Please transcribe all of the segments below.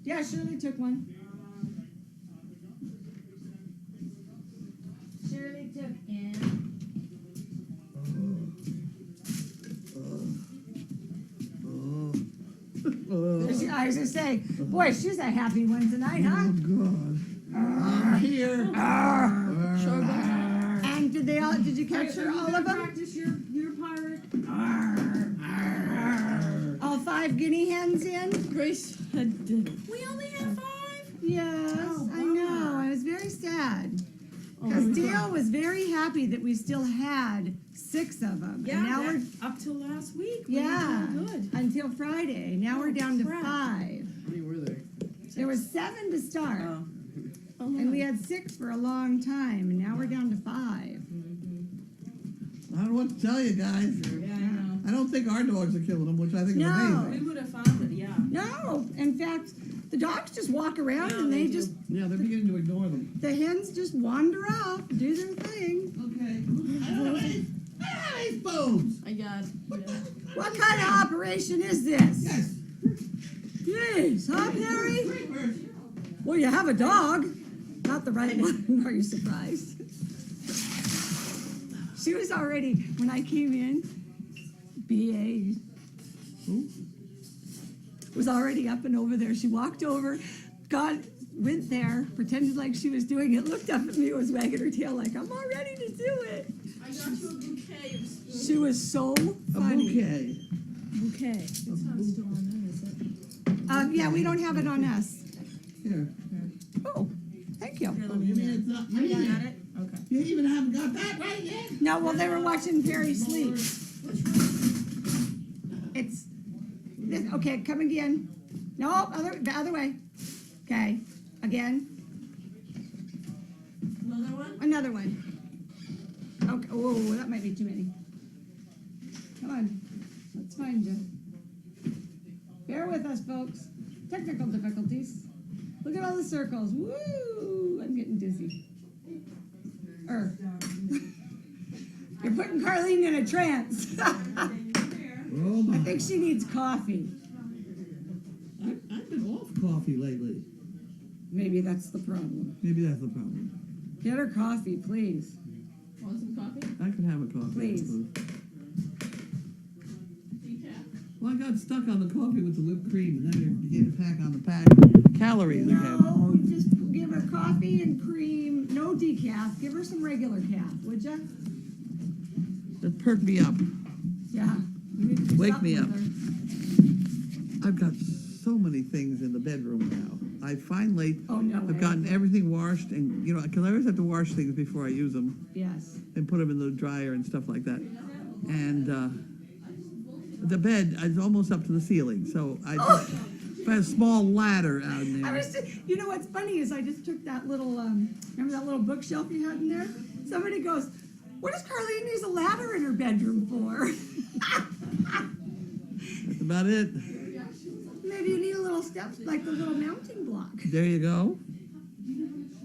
Yeah, Shirley took one. Shirley took in. I was gonna say, boy, she's a happy one tonight, huh? God. Here. And did you capture all of them? Practice your pirate. All 5 guinea hens in? Grace had. We only have 5. Yes, Oh, I know. I was very sad. Oh, Because Dale was very happy that we still had 6 of them. Yeah, and now that, up till last week. yeah, We were doing good. until Friday. Now we're down to crap. 5. How many were there? There was 7 to start. Oh, And we had 6 for a long time, and now we're down to 5. I don't know what to tell you guys. Yeah, I know. I don't think our dogs are killing them, which I think No. is We amazing. would have found it, yeah. No, in fact, the dogs just walk around Yeah, and they they do. just, Yeah, they're beginning to ignore them. the hens just wander off, do their thing. Okay. I don't have any spoons. I got. What kind of operation is this? Yes. Jeez, huh, Perry? Creepers. Well, you have a dog. Not the right one. Are you surprised? She was already, when I came in, B.A. was already up and over there. She walked over, went there, pretended like she was doing it, looked up at me, was wagging her tail like, I'm all ready to do it. I got you a bouquet of spoons. She was so A funny. bouquet. Bouquet. It's not still on there, is it? Yeah, we don't have it on us. Here. Oh, thank you. Here, Oh, let me you mean get it's not You me? got it? Okay. You even haven't got that right yet? No, well, they were watching Perry sleep. It's this, okay. Come again. No, the other way. Okay, again. Another one? Another one. Okay. Oh, that might be too many. Come on, let's find you. Bear with us, folks. Technical difficulties. Look at all the circles. Woo! I'm getting dizzy. You're putting Carlene in a trance. Oh my. I think she needs coffee. I've been off coffee lately. Maybe that's the problem. Maybe that's the problem. Get her coffee, please. Want some coffee? I can have a coffee. Please. I suppose. Well, I got stuck on the coffee with the whipped cream, and then you begin to pack on the calories again. No, just give her coffee and cream, no decaf. Give her some regular calf, would ya? That perked me up. Yeah. You need to do Wake something me up. with her. I've got so many things in the bedroom now. I finally Oh, no way. have gotten everything washed, and because I always have to wash things before I use them Yes. and put them in the dryer and stuff like that. And the bed is almost up to the ceiling, so I just put a small ladder out in I there. was just, what's funny is I just took that little, remember that little bookshelf you had in there? Somebody goes, what does Carlene use a ladder in her bedroom for? That's about it. Maybe you need a little step, like the little mounting block. There you go.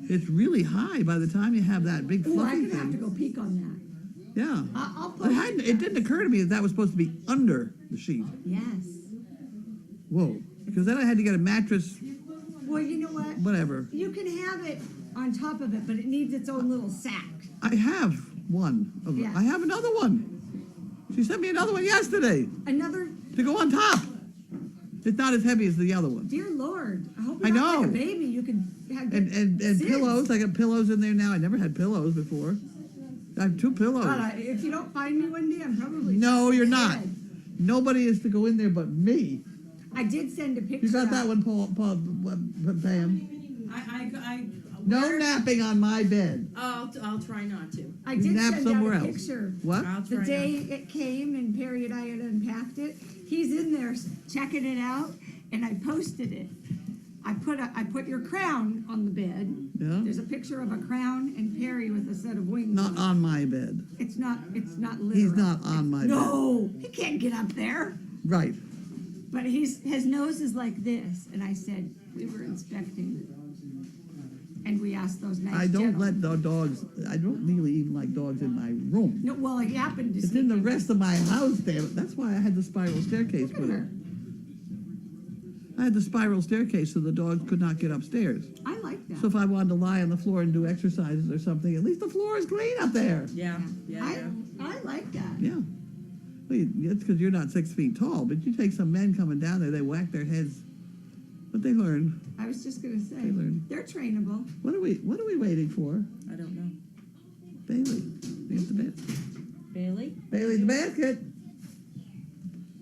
It's really high by the time you have that big Oh, fluffy I'm gonna have to thing. go peek on that. Yeah. I'll put It didn't occur to me that was supposed to be under the sheet. Yes. Whoa. Because then I had to get a mattress, Well, you know what? whatever. You can have it on top of it, but it needs its own little sack. I have one of them. Yeah. I have another one. She sent me another one yesterday Another, to go on top. It's not as heavy as the other one. dear Lord, I hope I you're not like know. a baby. You can have And SIDS. pillows. I got pillows in there now. I never had pillows before. I have 2 pillows. God, if you don't find me one day, I'm probably No, you're not. dead. Nobody is to go in there but me. I did send a picture. You got that out. one, Pam? I No where- napping on my bed. I'll try not to. I did Nap send somewhere out a else. picture. What? I'll The try day it came and Perry and I had unpacked it, he's in there checking it out, and I posted it. I put your crown on the bed. Yeah. There's a picture of a crown and Perry with a set of wings. Not on. on my bed. It's not literal. He's not on my bed. No, he can't get up there. Right. But his nose is like this, and I said we were inspecting, and we asked those nice. I don't gentlemen. let the dogs. I don't really even like dogs in my room. No, well, he happened to. It's sneak in the rest of my house, damn it. That's why I had the spiral staircase Look at put her. in. I had the spiral staircase so the dogs could not get upstairs. I like So that. if I wanted to lie on the floor and do exercises or something, at least the floor is clean up there. Yeah, yeah, yeah. I like that. Yeah. Well, it's because you're not 6 feet tall, but you take some men coming down there, they whack their heads. But they learn. I was just gonna say, They learn. they're trainable. What are we waiting for? I don't know. Bailey. Get the basket. Bailey? Bailey, the basket.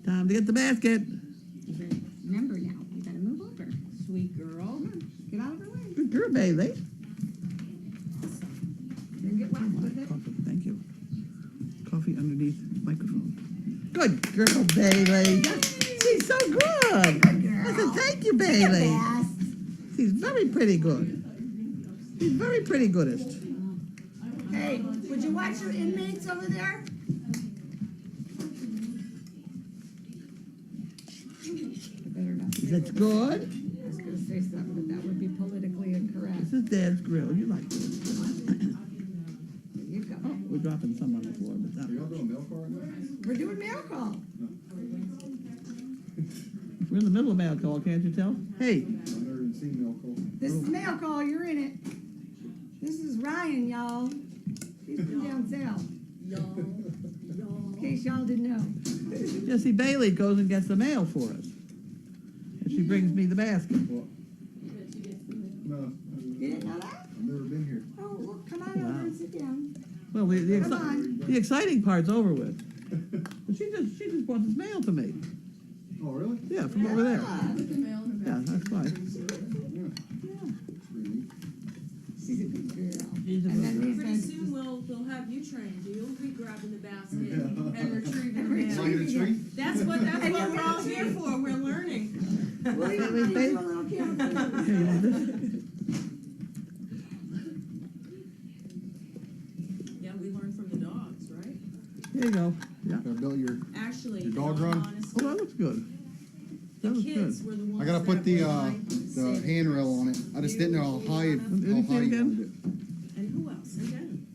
Time to get the basket. You better remember now, you gotta move over. Sweet girl. Come on, get out of her way. Good girl, Bailey. Then get whacked with it. Coffee, thank you. Coffee underneath microphone. Good girl, Bailey. She's so good. Good girl. I said, thank you, You're Bailey. best. She's very pretty good. She's very pretty goodest. Hey, would you watch your inmates over there? I better not say That's what- good. I was gonna say something, but that would be politically incorrect. This is Dad's grill. You like this. There you go. Oh, we're dropping some on the floor, but Are that, y'all doing mail call right now? We're doing mail call. we're in the middle of mail call, can't you tell? Hey, I've never even seen mail call. This is mail call, you're in it. This is Ryan, y'all. He's from down south, in case y'all didn't know. Jesse Bailey goes and gets the mail for us. And she brings me the basket. Well, no, You didn't know that? I've never been here. Oh, well, come on over and sit down. Well, Come on. the exciting part's over with. But she just brought this mail to me. Oh, really? Yeah, from over there. Ah, Yeah, that's fine. Yeah. Pretty neat. she's a good girl. She's a And then good these Pretty guys- soon we'll have you trained. You'll be grabbing the basket Yeah. and retrieving the Retrieving mail. Am I gonna treat? That's what And we're you're all gonna here treat. for. We're learning. Well, you Wait, need wait. a little camera. Okay, you want this? Yeah, we learn from the dogs, right? There you go. Yeah. I built your. Actually, Your dog in all run? Oh, honesty, that looks good. the That looks kids good. were the ones I gotta put that the, were like, the saving handrail on it. I just didn't know how high, Let me how see high it you again. wanted it. And who else? And then,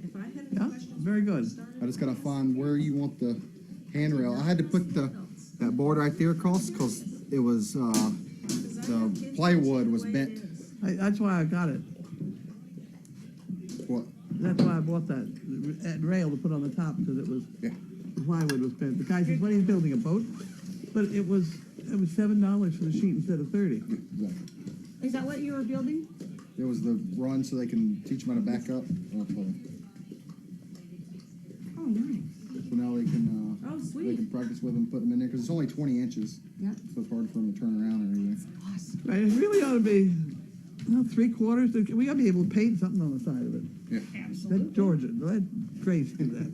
if I had any Yeah, questions. very good. I just gotta find where you want the handrail. I had to put that board right there across, cause it was, the plywood was bent. That's why I got it. What? That's why I bought that rail to put on the top, because it was, Yeah. the plywood was bent. The guy says, what are you building, a boat? But it was $7 for the sheet instead of 30. Exactly. Is that what you were building? It was the run so they can teach them how to back up. Oh, nice. So now they can, Oh, they sweet. can practice with them, put them in there, cause it's only 20 inches. Yep. So it's hard for them to turn around and everything. Awesome. Right, it really ought to be, 3/4. We ought to be able to paint something on the side of it. Yeah. Let Georgia, let Grace do that.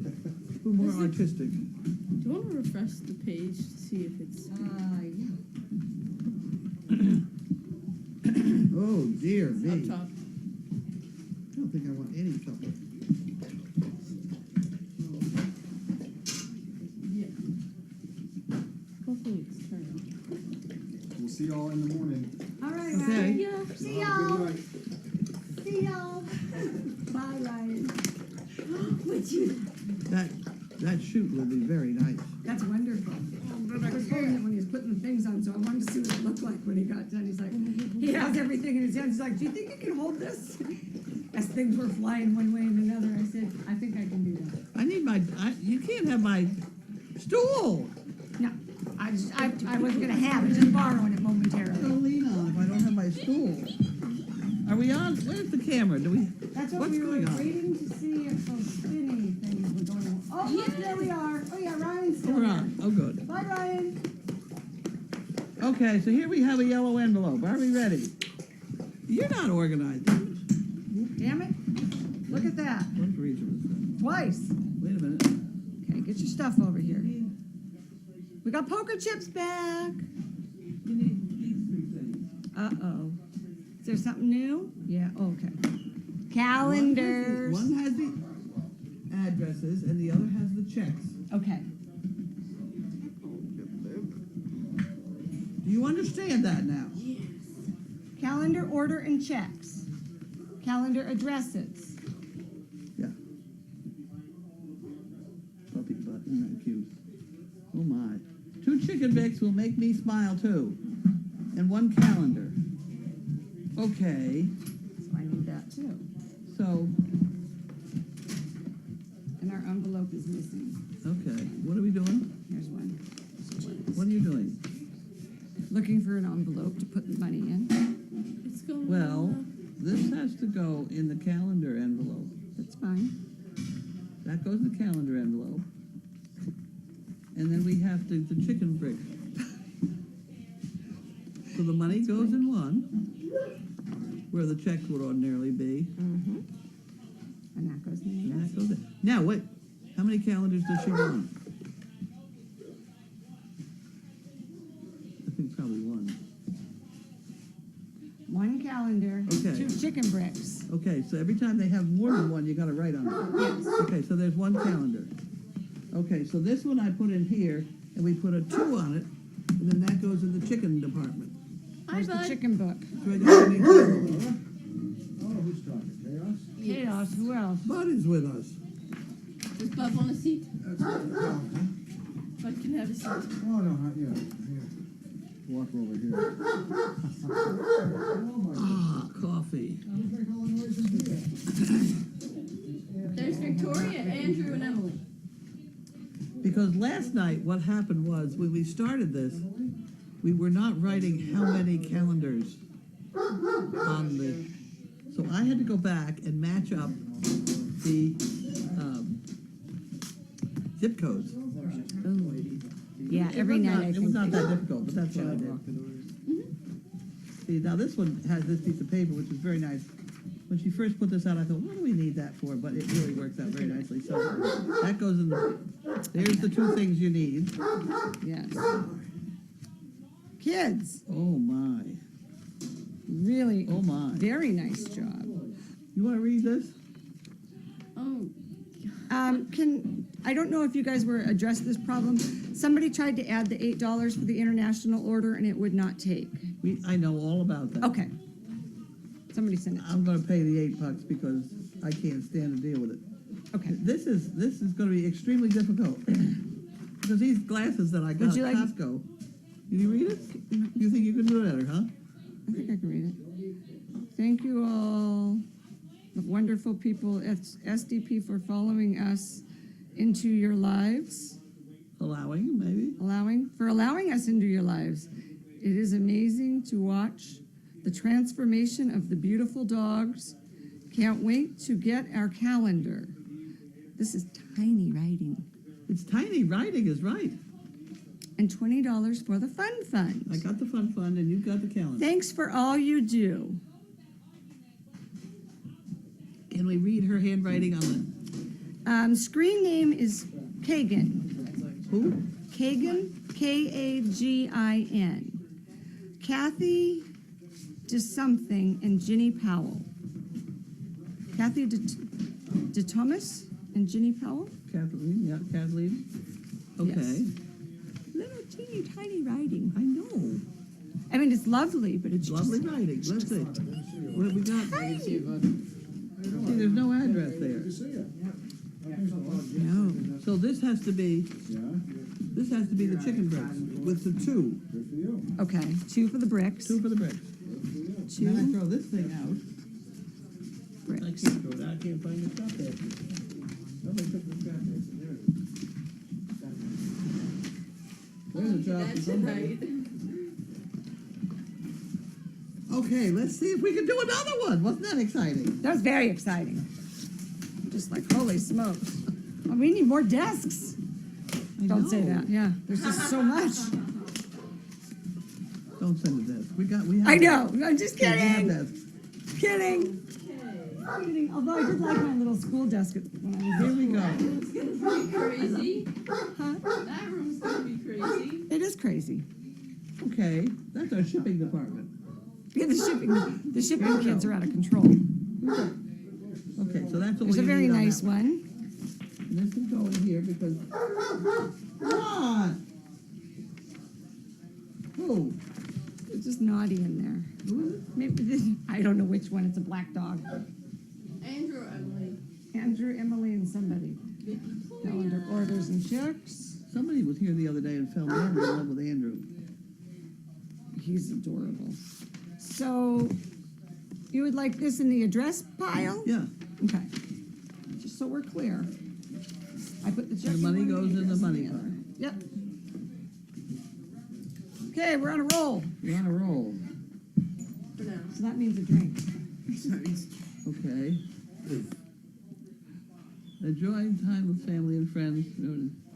Who more artistic? Do you want to refresh the page to see if it's? Yeah. Oh, dear Up me. top. I don't think I want any color. Yeah. Hopefully it's turned. We'll see y'all in the morning. All right, Okay. Ryan. Yeah. See Have a good y'all. night. See y'all. Bye, Ryan. Would you? That shoot will be very nice. That's wonderful. I was holding it when he was putting the things on, so I wanted to see what it looked like when he got done. He's like, he has everything in his hands. He's like, do you think you can hold this? As things were flying one way and another, I said, I think I can do that. I need you can't have my stool. No, I wasn't gonna have it, just borrowing it I'm momentarily. gonna lean on if I don't have my stool. Are we on? Where's the camera? Do we? That's what What's we were going on? waiting to see if those spinning things were going on. Oh, look, there we are. Oh, yeah, Ryan's still We're there. on. Oh, good. Bye, Ryan. Okay, so here we have a yellow envelope. Are we ready? You're not organized. Damn it. Look at that. One for each of us. Twice. Wait a minute. Okay, get your stuff over here. We got poker chips back. You need these 3 things. Uh-oh. Is there something new? Yeah, okay. Calendars. One has the addresses and the other has the checks. Okay. Do you understand that now? Calendar, order, and checks. Calendar addresses. Yeah. Puppy butt, isn't that cute? Oh my. 2 chicken bicks will make me smile too. and one calendar. Okay, So I need that too. so, And our envelope is missing. okay, what are we doing? Here's one. What are you doing? Looking for an envelope to put the money in. It's going. Well, this has to go in the calendar envelope. That's fine. That goes in the calendar envelope. And then we have the chicken brick. So the money goes in one, where the checks would ordinarily be, Mm-hmm. And that goes in the and next. that goes in. Now, wait, how many calendars does she want? I think probably one. One calendar, Okay. 2 chicken bricks. Okay, so every time they have more than one, you gotta write on it. Yes. Okay, so there's one calendar. Okay, so this one I put in here, and we put a 2 on it, and then that goes in the chicken department. Hi, Where's the bud. chicken book? So I got any- Oh, who's talking? Chaos? Chaos, who else? Bud is with us. Is Bub on a seat? That's right. Bud can have a seat. Oh, no, not yet. Here. Walk over here. Ah, coffee. There's Victoria, Andrew, and Emily. Because last night, what happened was, when we started this, we were not writing how many calendars on the, so I had to go back and match up the zip codes. Yeah, every It was night not- I It was think not they- that difficult, but that's what I did. See, now this one has this piece of paper, which is very nice. When she first put this out, I thought, what do we need that for? But it really works out very nicely. So that goes in the, there's the 2 things you need. Yes. Kids, Oh my, really, oh my. very nice job. You wanna read this? Oh, I don't know if you guys were addressed this problem. Somebody tried to add the $8 for the international order and it would not take. I know all about that. Okay. Somebody sent it. I'm gonna pay the $8 because I can't stand to deal with it. Okay. This is gonna be extremely difficult. Because these glasses that I got Would you at like- Costco, did you read it? You think you can do it better, huh? I think I can read it. Thank you all, the wonderful people at SDP for following us into your lives, Allowing, maybe? allowing us into your lives. It is amazing to watch the transformation of the beautiful dogs. Can't wait to get our calendar. This is tiny writing. It's tiny, writing is right. And $20 for the fun I fund. got the fun fund and you've got the calendar. Thanks for all you do. Can we read her handwriting on the, Screen name is Kagan. who? Kagan, Kagin. Kathy DeSomething and Ginny Powell. Kathy DeThomas and Ginny Powell? Kathleen, yeah, Kathleen. Okay, Yes. Little teeny tiny writing. I know. I mean, it's lovely, but it's Lovely just writing. Let's see. What have we got? tiny. See, there's no address there. Good to see you. No. So this has to be, Yeah, this has to be the chicken breast with the 2. good for you. Okay, 2 for the bricks. 2 for the bricks. Good for you. And then I 2 throw this thing out. I bricks. can't throw it out. I can't find the stuff there. Nobody took the scrap there. There it is. There's a job for that's somebody. right. Okay, let's see if we can do another one. Wasn't that exciting? That was very exciting. Just like, holy smokes. Oh, we need more desks. I Don't say know. that. Yeah, there's just so much. Don't send it this. We have. I know. I'm just Yeah, we have kidding. that. Kidding. Kidding. Although I did like my little school desk when I was Here we go. It's gonna be crazy. Huh? That room's gonna be crazy. It is crazy. Okay, that's our shipping department. Yeah, the shipping kids are out of control. Okay, so that's all There's you a very need on nice that one. one. And this can go in here because. What? Who? It's just naughty in there. Who is it? Maybe this, I don't know which one. It's a black dog. Andrew, Emily, Andrew, Emily, and somebody. Vicky, Calendar Gloria. orders and checks. Somebody was here the other day and fell madly in love with Andrew. He's adorable. So, you would like this in the address pile? Yeah, Okay. Just so we're clear. I put the check. the money one, goes in the address money other. pile. Yep. Okay, we're on a roll. You're on a roll. For now. So that means a drink. Okay. Enjoying time with family and friends,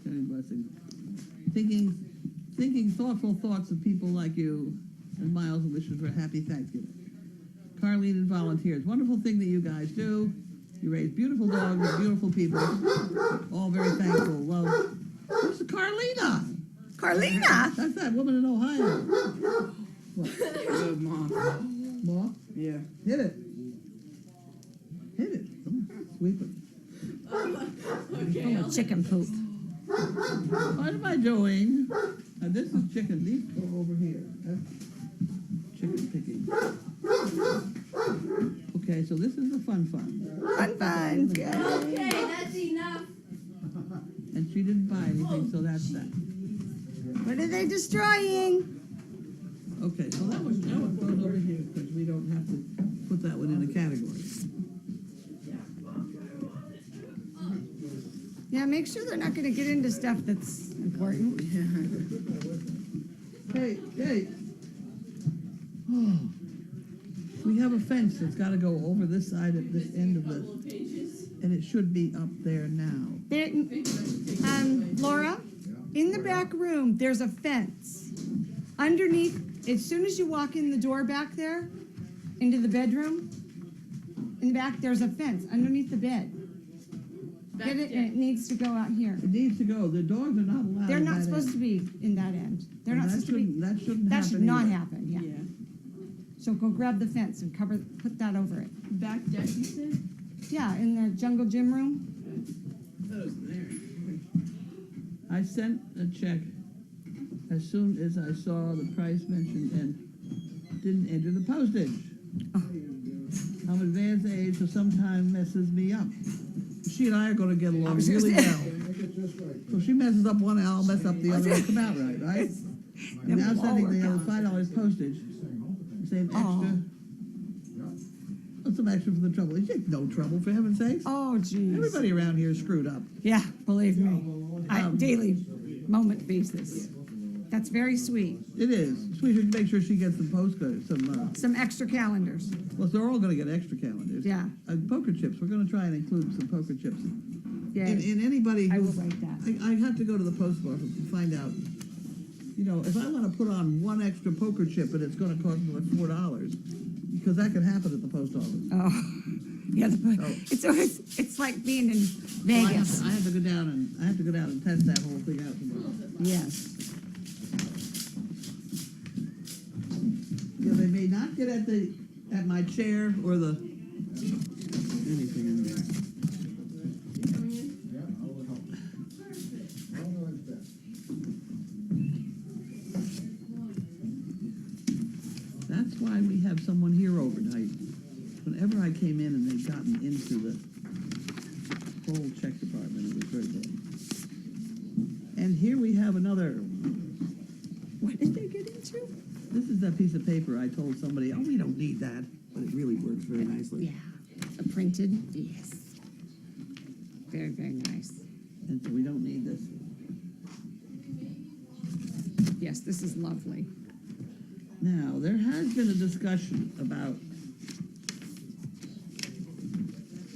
many blessings. Thinking thoughtful thoughts of people like you, and Miles wishes for a happy Thanksgiving. Carlene and volunteers. Wonderful thing that you guys do. You raise beautiful dogs with beautiful people. All very thankful. Love. Where's the Carlina? Carlina! That's that woman in Ohio. What? Good mom. Moth? Yeah. Hit it. Hit it. Come on. Sweep it. Okay. Oh, chicken poop. What am I doing? This is chicken. These go over here. That's chicken picking. Okay, so this is the fun. Fun. Good. Okay, that's enough. And she didn't buy anything, so that's that. What are they destroying? Okay, so that one goes over here because we don't have to put that one in a category. Yeah, make sure they're not gonna get into stuff that's important. Hey. Oh. We have a fence that's gotta go over this side at this end of this, and it should be up there now. There, Laura, in the back room, there's a fence. Underneath, as soon as you walk in the door back there, into the bedroom, in the back, there's a fence underneath the bed. Get it, and it needs to go out here. It needs to go. The dogs are not allowed. They're in not that supposed end. to be in that end. They're not And supposed to be, That shouldn't that happen. should not either. happen, yeah. Yeah. So go grab the fence and put that over it. Back deck, you said? Yeah, in the jungle gym room. That was there. I sent a check as soon as I saw the price mentioned and didn't enter the postage. I'm advanced age, so sometimes messes me up. She and I are gonna get along was gonna really say. well. Make it just right. So she messes up one, I'll mess up the other, it'll come out right, right? And now It will all sending the work other out. $5 postage, same extra. Oh. What's some extra for the trouble? You take no trouble, for heaven's sakes. Oh, geez. Everybody around here is screwed up. Yeah, believe me. Daily moment basis. That's very sweet. It is. We should make sure she gets some postcards, Some extra calendars. well, they're all gonna get extra calendars. Yeah. Poker chips, we're gonna try and include some poker chips. Yeah, And anybody I will who, write that. I have to go to the post office and find out, you know, if I wanna put on one extra poker chip and it's gonna cost me like $4, because that can happen at the post office. Oh, yeah. It's like being in So Vegas. I have to go down and test that whole thing out tomorrow. Yes. Yeah, they may not get at my chair or the, anything in there. Yeah, I will help. I'll know it's best. That's why we have someone here overnight. Whenever I came in and they'd gotten into the whole check department, it was very good. And here we have another, What did they get into? this is that piece of paper I told somebody, oh, we don't need that, but it really works very nicely. Yeah. A printed. Yes. Very, very nice. And so we don't need this. Yes, this is lovely. Now, there has been a discussion about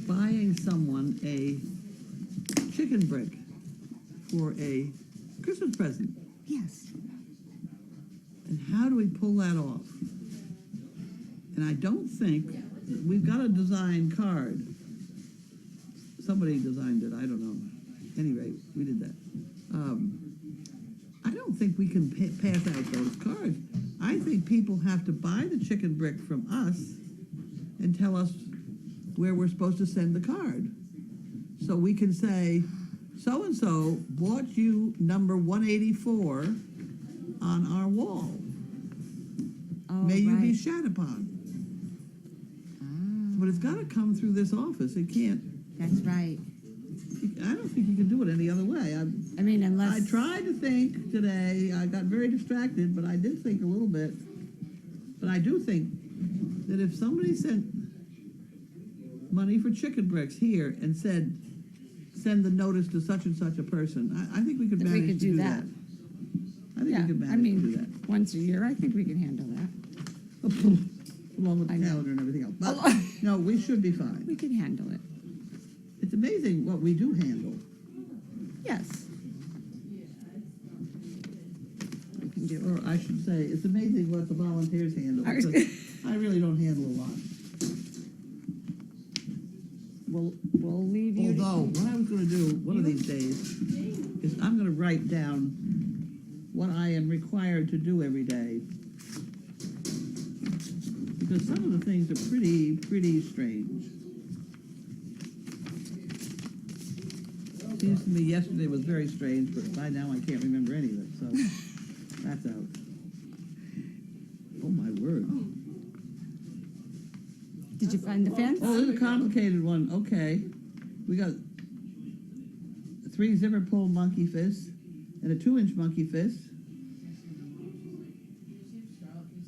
buying someone a chicken brick for a Christmas present. Yes. And how do we pull that off? And I don't think, we've got a design card. Somebody designed it, I don't know. Anyway, we did that. I don't think we can pass out those cards. I think people have to buy the chicken brick from us and tell us where we're supposed to send the card. So we can say, so-and-so bought you number 184 on our wall. Oh, May you be right. shat upon. But it's gotta come through this office. It can't, That's right. I don't think you can do it any other way. I mean, unless. I tried to think today, I got very distracted, but I did think a little bit. But I do think that if somebody sent money for chicken bricks here and said, send the notice to such and such a person, I think we could That we manage could to do do that. that. I think Yeah, we could I manage to do mean, once a year, I think we can handle that. that. Along with I the know. calendar and everything else. But, no, we should be fine. We can handle it. It's amazing what we do handle. Yes. We can do it. Or I should say, it's amazing what the volunteers handle, I was- because I really don't handle a lot. We'll leave you. to- Although, what I was gonna do, one of these days, is I'm gonna write down what I am required to do every day. Because some of the things are pretty strange. Seems to me yesterday was very strange, but by now I can't remember any of it, so that's out. Oh, my word. Did you find the fence? Oh, there's a complicated one, okay. We got 3 zipper pull monkey fists and a 2-inch monkey fist.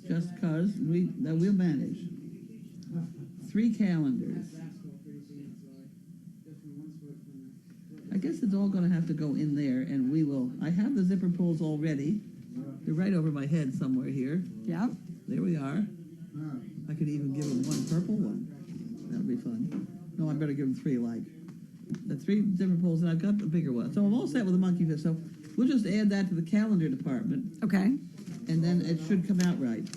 Just cause, we'll manage. 3 calendars. I guess it's all gonna have to go in there, and we will, I have the zipper pulls already. They're right over my head somewhere here. Yep. There we are. I could even give him 1 purple one. That would be fun. No, I better give him 3 alike. The 3 zipper pulls, and I've got the bigger one. So I'm all set with the monkey fist. So we'll just add that to the calendar department, Okay. and then it should come out right.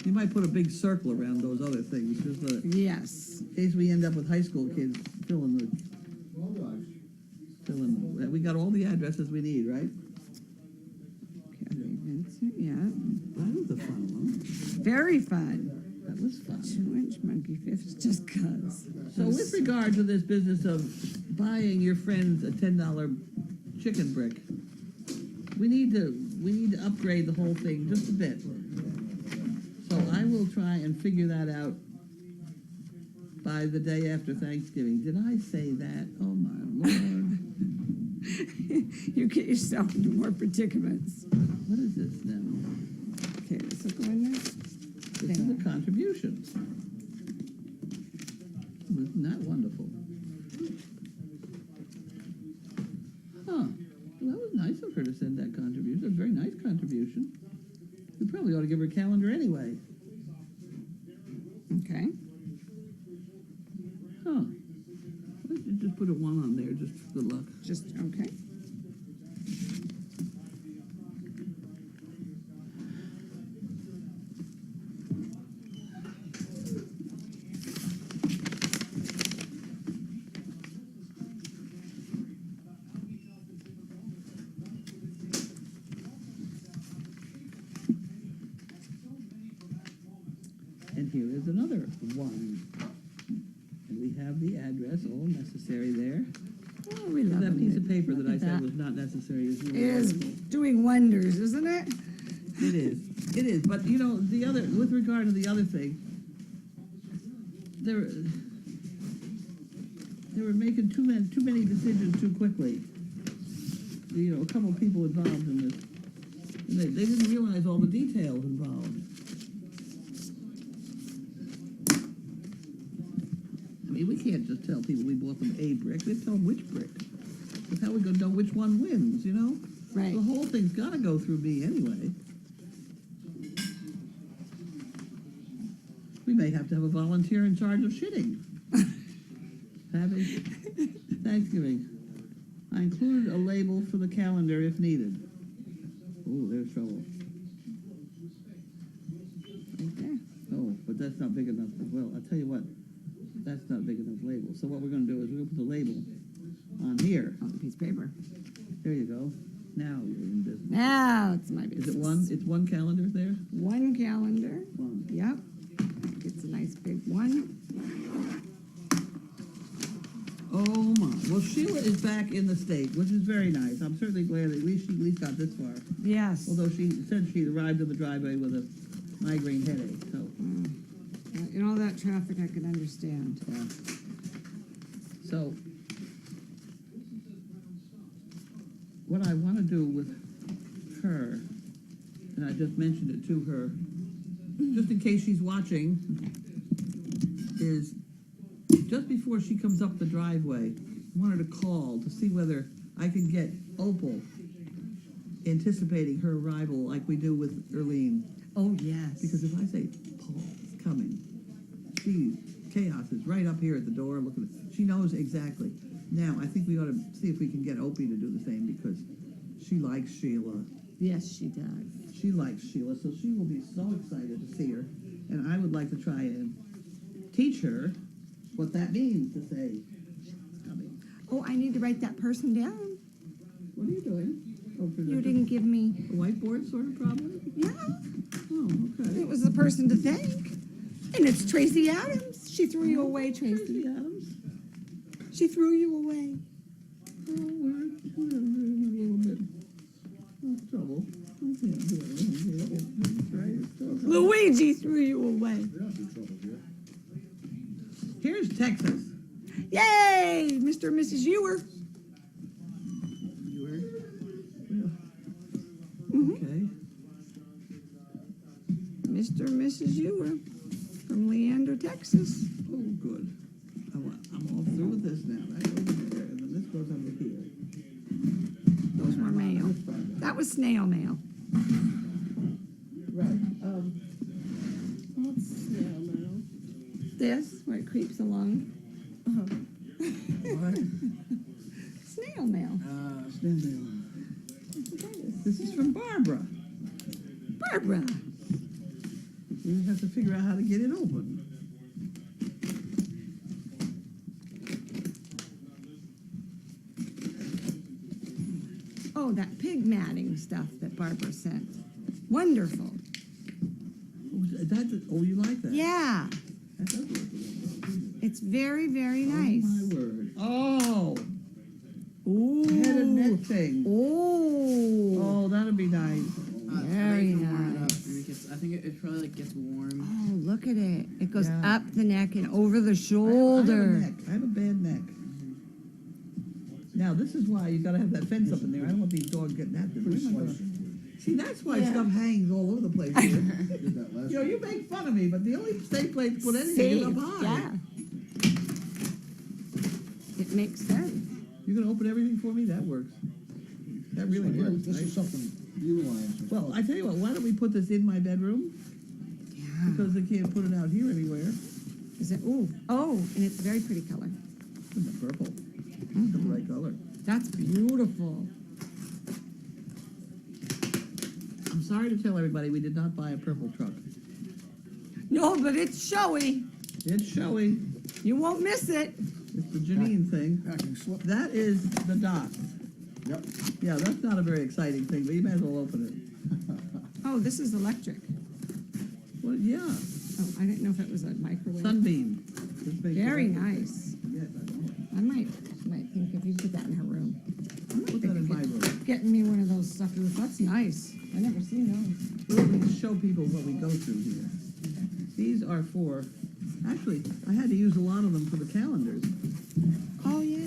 You might put a big circle around those other things, just Yes. in case we end up with high school kids filling the. We got all the addresses we need, right? Okay, Vincent, yeah. That was a fun one. Very fun. That was fun. 2-inch monkey fist, just cuz. So with regard to this business of buying your friends a $10 chicken brick, we need to upgrade the whole thing just a bit. So I will try and figure that out by the day after Thanksgiving. Did I say that? Oh my Lord. You get yourself into more predicaments. What is this now? Okay, this will go in there. This is a contribution. Isn't that wonderful? Huh. Well, that was nice of her to send that contribution. A very nice contribution. We probably ought to give her a calendar anyway. Okay. Huh. Why don't you just put a 1 on there, just for good luck. Just, okay. And here is another 1. And we have the address, all necessary there. Oh, we love That piece it. of paper that I Look at said was not necessary is It really is wonderful. doing wonders, isn't it? It is. It is. But you know, the other, with regard to the other thing, they were making too many decisions too quickly. You know, a couple of people involved in this. And they didn't realize all the details involved. I mean, we can't just tell people we bought them a brick. We have to tell them which brick. That's how we're gonna know which one wins, you know? Right. The whole thing's gotta go through me anyway. We may have to have a volunteer in charge of shitting. Happy Thanksgiving. I included a label for the calendar if needed. Oh, there's trouble. Right there. Oh, but that's not big enough. Well, I'll tell you what, that's not a big enough label. So what we're gonna do is we're gonna put the label on here. On the piece of paper. There you go. Now you're in business. Now it's my business. Is it 1? It's 1 calendar there? 1 calendar. 1. Yep. It's a nice big one. Oh my. Well, Sheila is back in the state, which is very nice. I'm certainly glad that at least she got this far. Yes. Although she said she arrived in the driveway with a migraine headache. So, In all that traffic, I could understand. yeah. So, what I want to do with her, and I just mentioned it to her just in case she's watching, is just before she comes up the driveway, I want her to call to see whether I can get Opal anticipating her arrival like we do with Erlene. Oh, yes. Because if I say, Paul's coming, chaos is right up here at the door looking, she knows exactly. Now, I think we ought to see if we can get Opie to do the same because she likes Sheila. Yes, she does. She likes Sheila, so she will be so excited to see her. And I would like to try and teach her what that means to say, she's coming. Oh, I need to write that person down. What are you doing? Oh, for You didn't give me, a whiteboard sort of problem? yeah, Oh, okay. it was the person to thank. And it's Tracy Adams. She threw you away, Tracy Tracy. Adams. She threw you away. Oh, we're in a little bit of trouble. I can't do anything here. It's right, it's still trouble. Luigi threw you away. You're not in trouble here. Here's Texas. Yay! Mr. and Mrs. Ewer. Mhm. Okay. Mr. and Mrs. Ewer from Leander, Texas. Oh, good. I'm all through with this now. That goes there, and then this goes over here. Those were mail. That was snail mail. Right. What's snail mail? This, where it creeps along. What? Snail mail. This is from Barbara. Barbara. We just have to figure out how to get it open. Oh, that pig matting stuff that Barbara sent. Wonderful. Oh, you like that? Yeah, That does look a little bit. it's very, very Oh, nice. my word. Oh! Ooh. Head and neck thing. Oh. Oh, that'd be nice. Very I think you can warm it up, nice. and it gets, I think it probably like gets warm. Oh, look at it. It goes Yeah. up the neck and over the I shoulder. have a bad neck. Now, this is why you gotta have that fence up in there. I don't want these dogs getting at this. Where am I gonna- See, that's why Yeah. stuff hangs all over the place here. Did that last You know, week. you make fun of me, but the only safe place to put anything is up Safe, high. yeah. It makes sense. You gonna open everything for me? That works. That really Here, works. This right? is something you Lions. Well, I tell you what, why don't we put this in my bedroom? Yeah. Because they can't put it out here anywhere. Is it? Ooh. Oh, and it's a very pretty color. In the purple. The bright color. That's beautiful. I'm sorry to tell everybody we did not buy a purple truck. No, but it's showy. It's showy. You won't miss it. It's the Janine thing. Packing slip. That is the dot. Yep. Yeah, that's not a very exciting thing, but you may as well open it. Oh, this is electric. Well, yeah, Oh, I didn't know if it was a microwave. sunbeam. This makes Very it- nice. Yes, I know. I might think if you put that in her room. Put that in my room. Getting me one of those suckers. That's nice. I never seen those. Let me show people what we go through here. These are for, actually, I had to use a lot of them for the calendars. Oh yeah.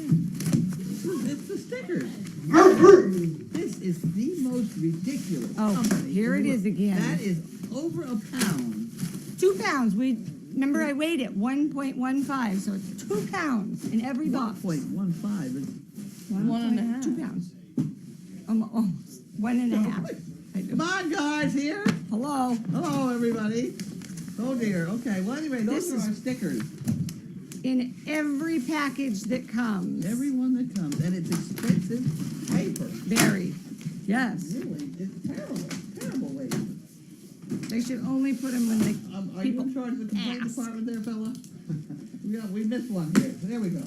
It's the stickers. This is the most ridiculous Oh, company. here it is again. That is over a pound. 2 pounds. Remember I weighed it 1.15, so it's 2 pounds in every box. 1.15 is 1.5. 2 pounds. Almost 1.5. Come on, guys, here. Hello. Hello, everybody. Oh dear. Okay. Well, anyway, those This are is- our stickers. In every package that comes. Every one that comes, and it's expensive paper. Very. Yes. Really, it's terrible waste. They should only put them when they. Are you People in charge of the complaint ask. department there, fella? Yeah, we missed one here. There we go.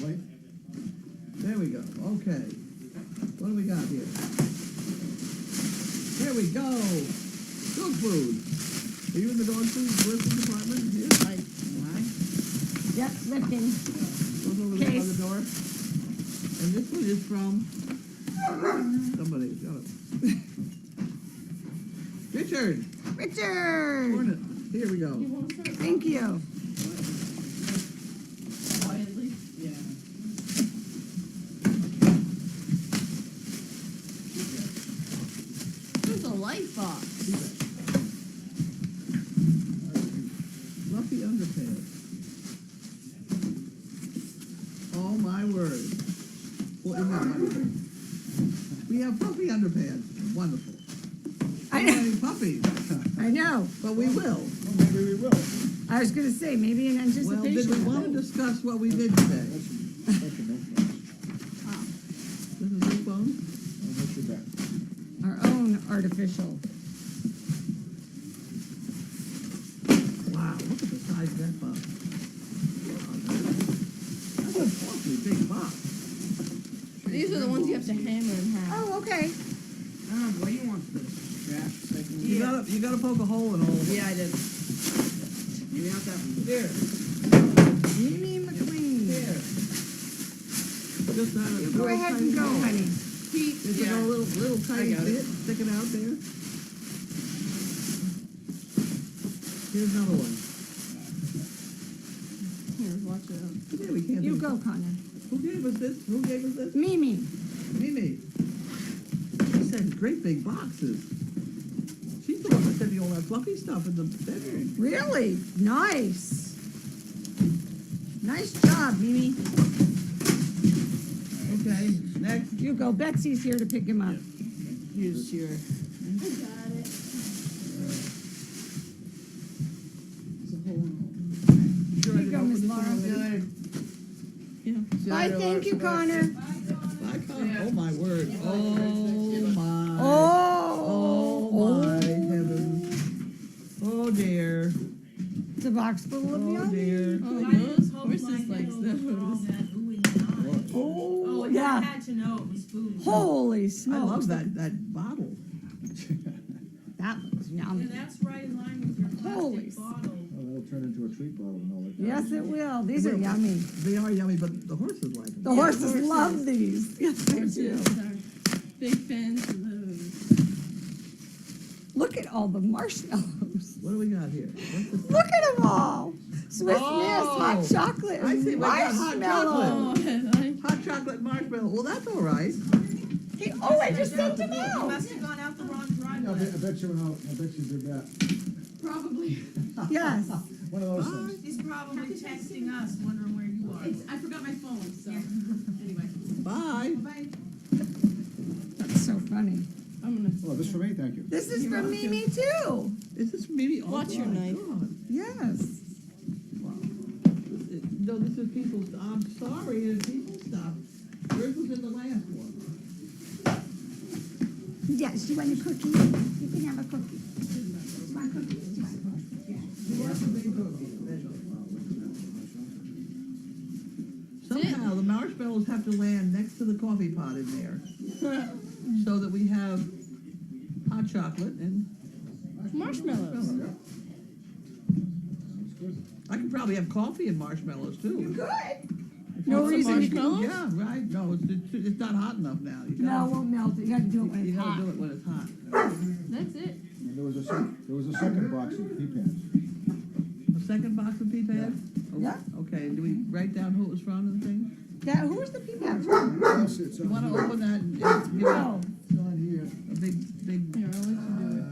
Wait. There we go. Okay. What do we got here? There we go. Dog food. Are you in the dog food working department here? Yep, lifting. Goes over there by Case. the door. And this one is from somebody. Got it. Richard. Richard. Hornet. Here we go. You want to start Thank you. quietly? Yeah. There's a light box. We have puppy underpants. Wonderful. I We don't know. have any puppies, I know. but we will. Well, maybe we will. I was gonna say, maybe in Well, did anticipation. we want to discuss what we did today? That's a no fun. This is your phone? I'll let you back. Our own artificial. Wow, look at the size of that box. That's an awfully big box. These are the ones you have to hammer in half. Oh, okay. What do you want for this? Trash? You gotta poke a hole in all of it. Yeah, I did. Maybe not that one. Here, Mimi McLean. here. Just out of You go ahead and go, honey. Is it a little tiny got it. bit sticking out there? Here's another one. Here, watch it out. Yeah, we can't. You do- go, Connor. Who gave us this? Who gave us this? Mimi. Mimi. She said great big boxes. She's the one that sent me all that fluffy stuff in the bedroom. Really? Nice. Nice job, Mimi. Okay, next. You go. Betsy's here to pick him up. Here's your. I got it. There's a hole in Sure I Here you didn't go, open Miss this one Laura. already? it. Yeah. Bye, thank you, Connor. Bye, Connor. Oh, my word. Oh, my. Oh. Oh, my heavens. Oh, dear. It's a box full of Oh, yummy. dear. Oh, those horses like those. Oh, I yeah. had to know it was food. Holy I smokes. love that bottle. That looks yummy. And that's right in line with your Holy plastic bottle. Oh, that'll turn into a treat bottle and all that. Yes, it will. These are yummy. They are yummy, but the horses like them. The horses love these. Yes, they do. Horses are big fans of those. Look at all the marshmallows. What do we got here? What's this? Look at them all. Swiss Oh. Miss, hot chocolate, I see, we got hot marshmallow. Oh, and Hot chocolate marshmallow. Well, that's all right. Oh, I just sent him You out. must have gone out the wrong I driveway. bet you did that. probably. Yes. One of those things. He's probably texting us, wondering where you are. I forgot my phone, so anyway. Bye. Bye. That's so funny. I'm gonna. Oh, this for me, thank you. This is from Mimi too. Is this maybe? Oh, Watch your my knife. God. Yes. No, this is people's. I'm sorry, it's people's stuff. Yours was in the last one. Yes, you want a cookie? You can have a cookie. You want cookies? You want Somehow the marshmallows have to land next to the coffee pot in there, so that we have hot chocolate and Marshmallows. Sounds good. I could probably have coffee and marshmallows too. Good. If No you want some reason you marshmallows? couldn't. Yeah, right. No, it's not hot enough now. You No, gotta, it won't melt. You gotta do it when you it's gotta hot. do it when it's hot. That's it. And there was a second box of pea pans. A second box of pea pads? Yeah. Okay, do we write down who it was from and things? That, who was the peacock? Yes, it's You on wanna here. open that and give it Oh, It's on here. a big, Here, I'll let you do it.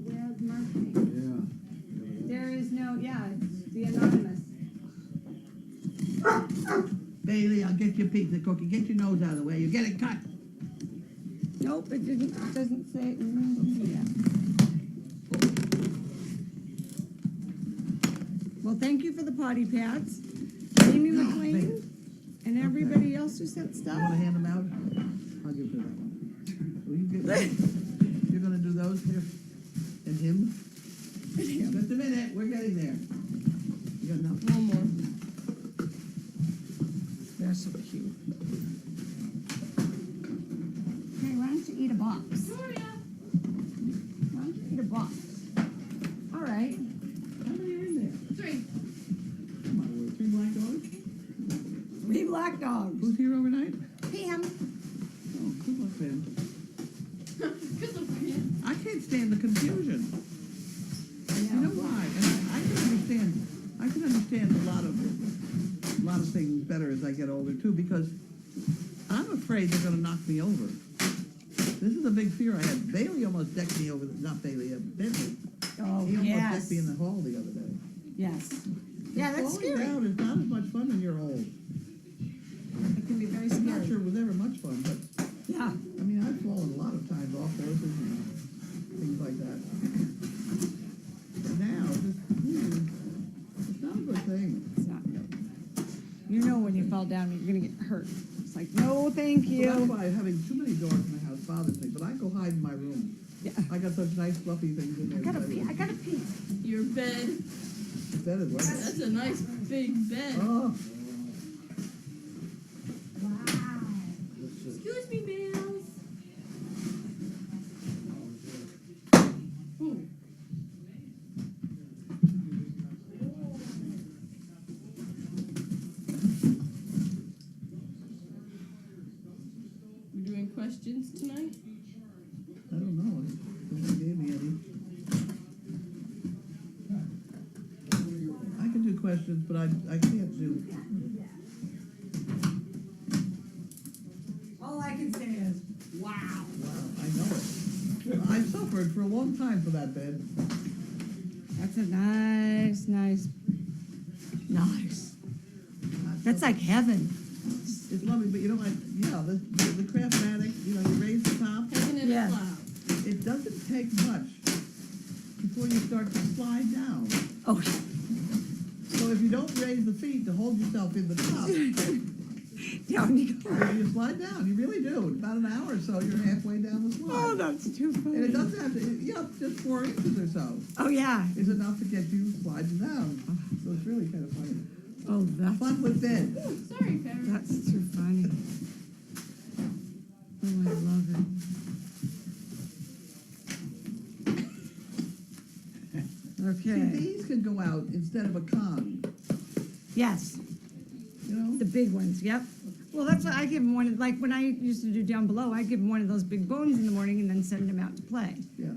where's Murphy? Yeah. There is no, yeah, it's the anonymous. Bailey, I'll get you a pizza cookie. Get your nose out of the way. You get it cut. Nope, it doesn't say, yeah. Well, thank you for the potty pads. Amy McLean and everybody else who sent You stuff. wanna hand them out? I'll give her that one. Will you give You're gonna do those here? And him? Just a minute, we're getting there. You got enough? One more. They're so cute. Hey, why don't you eat a box? Victoria. Why don't you eat a box? All right. How many are in there? 3. Come on, wait, 3 black dogs? 3 black dogs. Who's here overnight? Pam. Oh, good luck, Ben. Good look for him. I can't stand the confusion. You know why? And I can understand a lot of things better as I get older too, because I'm afraid they're gonna knock me over. This is a big fear I had. Bailey almost decked me over, not Bailey, Bentley. Oh, He almost yes. decked me in the hall the other day. Yes. Yeah, that's Falling scary. down is not as much fun when you're old. It can be very I'm not scary. sure it was ever much fun, but know why having too many dogs in the house bothers me, but I go hide in my room. Yeah. I got such nice fluffy things in there. I gotta that pee, I gotta pee. Your bed. That is what. That's a nice big bed. Oh, Excuse me, Bills. Ooh. We're doing questions tonight? I don't know. Somebody gave me any. I can do questions, but I can't do. All I can say is, wow. Wow, I know it. I suffered for a long time for that bed. That's a nice. That's like heaven. It's lovely, but you know, the Craftmatic, you raise the top. Heaven in Yes. a cloud. It doesn't take much before you start to slide down. Oh, So if you don't raise the feet to hold yourself in the top, down you go. you slide down. You really do. In about an hour or so, you're halfway down the slide. Oh, that's too funny. And it doesn't have to, just 4 inches or so Oh, yeah. is enough to get you sliding down. So it's really kind of funny. Oh, Fun with bed. Sorry, Farrah. that's too funny. Oh, I love it. See, Okay. these could go out instead of a Kong, Yes, you know? the big ones, yep. Well, that's what I give them one, like when I used to do down below, I give them one of those big bones in the morning and then send them out to play. Yeah.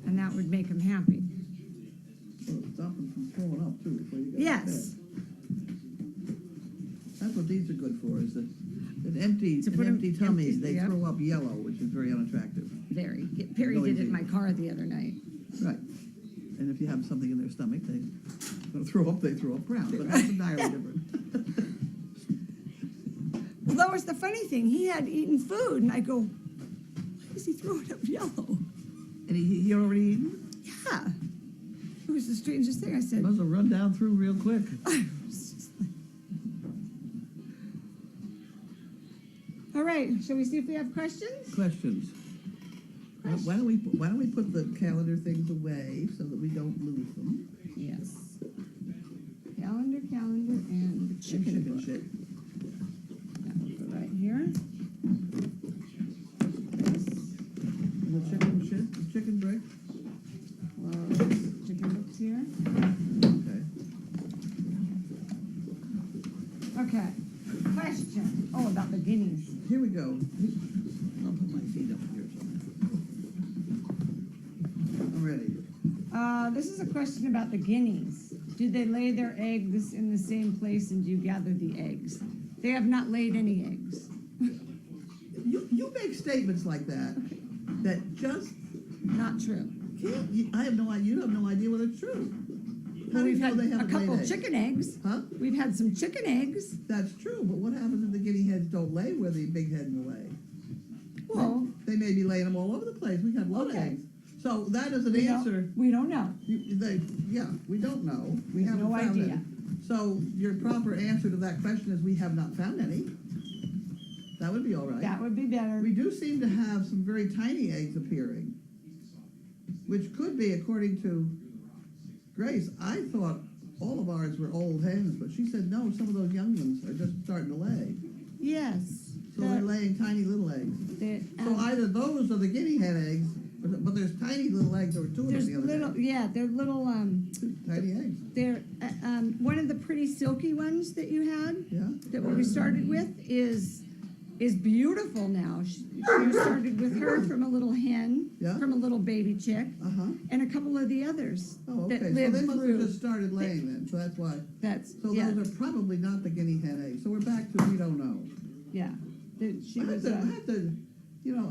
And that would make them happy. Well, stop them from throwing up too before you go to Yes. bed. That's what these are good for, is that an empty To put 'em tummy, empty, they yep. throw up yellow, which is very unattractive. Very. Perry did it in my car the other night. Right. And if you have something in their stomach, they don't throw up, they throw up brown, but that's entirely different. Well, that was the funny thing. He had eaten food, and I go, why is he throwing up yellow? And he already eaten? Yeah. It was the strangest thing. I said, Must have run down through real quick. all right, shall we see if we have questions? Questions? Why don't we put the calendar things away so that we don't lose them? Yes. Calendar, and the chicken book. shit. That will go right here. This, And the chicken shit, the chicken brick? chicken books here. Okay. Okay. Question. Oh, about the guineas. Here we go. I'll put my feet up here somewhere. I'm ready. This is a question about the guineas. Do they lay their eggs in the same place, and do you gather the eggs? They have not laid any eggs. You make statements like that just Not true. I have no idea. You have no idea whether it's true. How Well, do you we've know had they a haven't couple laid eggs? chicken eggs. Huh? We've had some chicken eggs. That's true, but what happens if the guinea hens don't lay where the big hen will lay? Well, They may be laying them all over the place. We have a lot of Okay. eggs. So that is an we answer. don't, we don't know. We don't know. We haven't No found idea. any. So your proper answer to that question is we have not found any. That would be all right. That would be better. We do seem to have some very tiny eggs appearing, which could be, according to Grace, I thought all of ours were old hens, but she said no, some of those young ones are just starting to lay. Yes. So they're laying tiny little eggs. So um, either those are the guinea hen eggs, but there's tiny little eggs, or two of them there's the other little, day. yeah, they're little, Tiny eggs, they're, one of the pretty silky ones that you had, yeah? that we started with is beautiful now. You started with her from a little hen, Yeah. from a little baby chick, Uh-huh. and a couple of the others Oh, that okay, so lived they must have through. just started laying then, so that's why. That's, So yeah, those are probably not the guinea hen eggs, so we're back to we don't know. yeah. She I have was, to, I have to,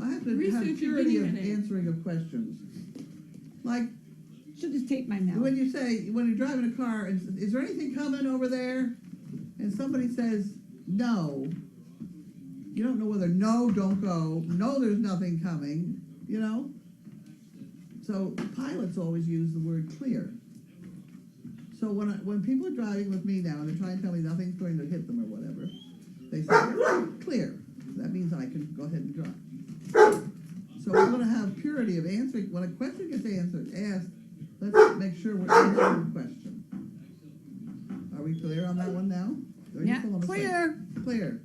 I have to Research have your purity guinea of hen egg. answering of questions. Like, she'll just take mine now. when you say, when you're driving a car, is there anything coming over there? And somebody says, no. You don't know whether no, don't go, no, there's nothing coming, So pilots always use the word clear. So when people are driving with me now and they're trying to tell me nothing's going to hit them or whatever, they say, clear. That means I can go ahead and drive. So we're gonna have purity of answering, when a question gets asked, let's make sure we're answering the question. Are we clear on that one now? Or are you Yeah, still on the same? clear, Clear.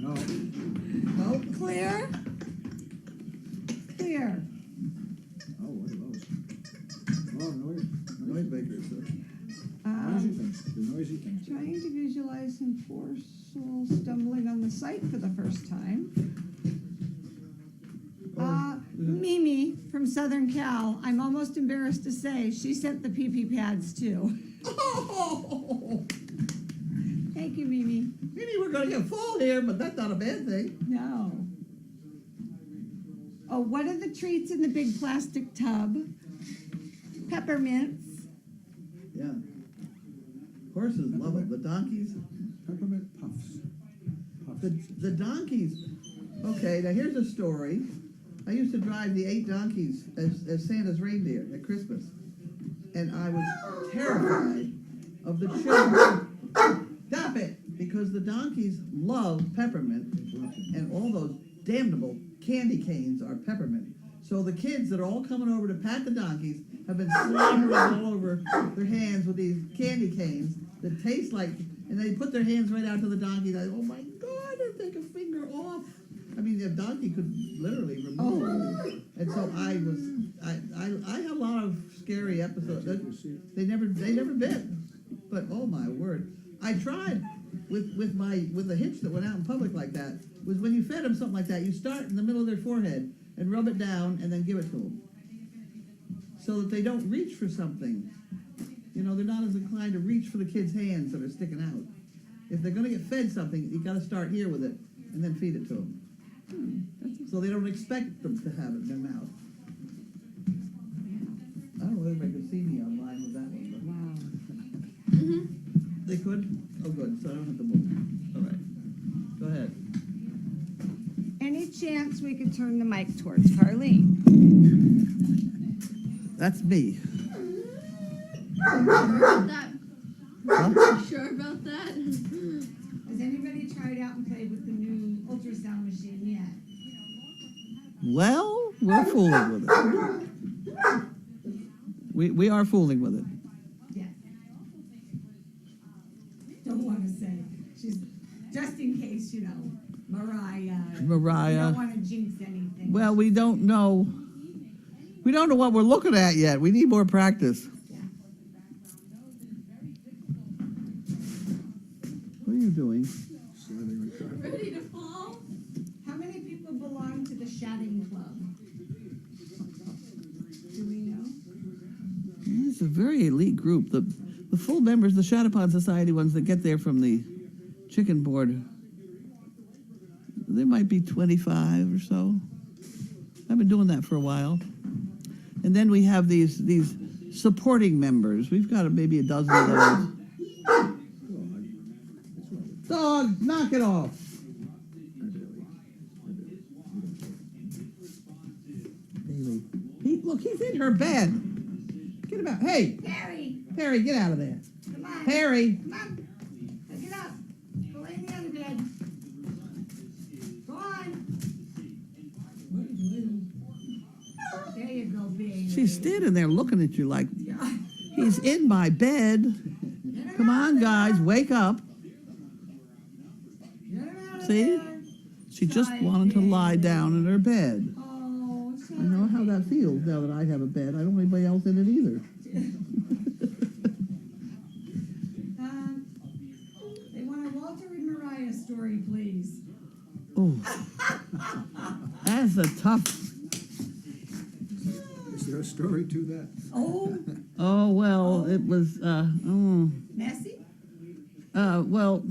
No, No? clear, clear. oh, what are those? Oh, Noise makers. noisy Um, things, the noisy things. Trying to visualize some poor soul stumbling on the site for the first time. Mimi from Southern Cal, I'm almost embarrassed to say, she sent the PP pads too. Oh, Thank you, Mimi. maybe we're gonna get full here, but that's not a bad thing. No. Oh, what are the treats in the big plastic tub? Peppermints. Yeah. Horses love it, the donkeys. Peppermint puffs. The donkeys, okay, now here's a story. I used to drive the 8 donkeys as Santa's reindeer at Christmas. And I was terrified of the children. Stop it! Because the donkeys love peppermint, and all those damnable candy canes are peppermint. So the kids that are all coming over to pat the donkeys have been slamming all over their hands with these candy canes that taste like, and they put their hands right out to the donkey. Like, oh my God, they take a finger off. I mean, the donkey could literally remove it. And so I had a lot of scary episodes. They never bit. But oh my word, I tried with the hitch that went out in public like that. Was when you fed them something like that, you start in the middle of their forehead and rub it down and then give it to them, so that they don't reach for something. You know, they're not as inclined to reach for the kids' hands that are sticking out. If they're going to get fed something, you got to start here with it and then feed it to them, so they don't expect them to have it in their mouth. I don't know if anybody could see me online with that one, but Wow. they could. Oh, good. So I don't have to move. All right. Go ahead. Any chance we could turn the mic towards Carlene? That's me. Sure about that? Huh? Sure about that? Has anybody tried out and played with the new ultrasound machine yet? Well, we're fooling with it. We are fooling with it. Yes. Don't want to say. She's, just in case, you know, Mariah. We Mariah. don't want to jinx anything. Well, we don't know. We don't know what we're looking at yet. We need more practice. Yeah. What are you doing? Sliding right there. Ready to fall? How many people belong to the Shatting Club? Do we know? It's a very elite group. The full members, the Shatapon Society ones that get there from the chicken board, there might be 25 or so. I've been doing that for a while. And then we have these supporting members. We've got maybe a dozen of those. Dog, knock it off. Bailey. Pete, look, he's in her bed. Get him out. Hey, Perry, Perry, get out of there. come on. Perry. Come on. Pick it up. Go lay in the other bed. Go on. There you go, baby. She's standing there looking at you like, Yeah. he's in my bed. Get her Come out on, of guys, there. wake up. Get her out of See? there. She just wanted to lie down in her bed. Oh, I know how that feels now that I have a bed. I don't want anybody else in it either. They want a Walter and Mariah story, please. Oh, that's a tough. Is there a story to that? Oh, Oh well, it was. messy? Well,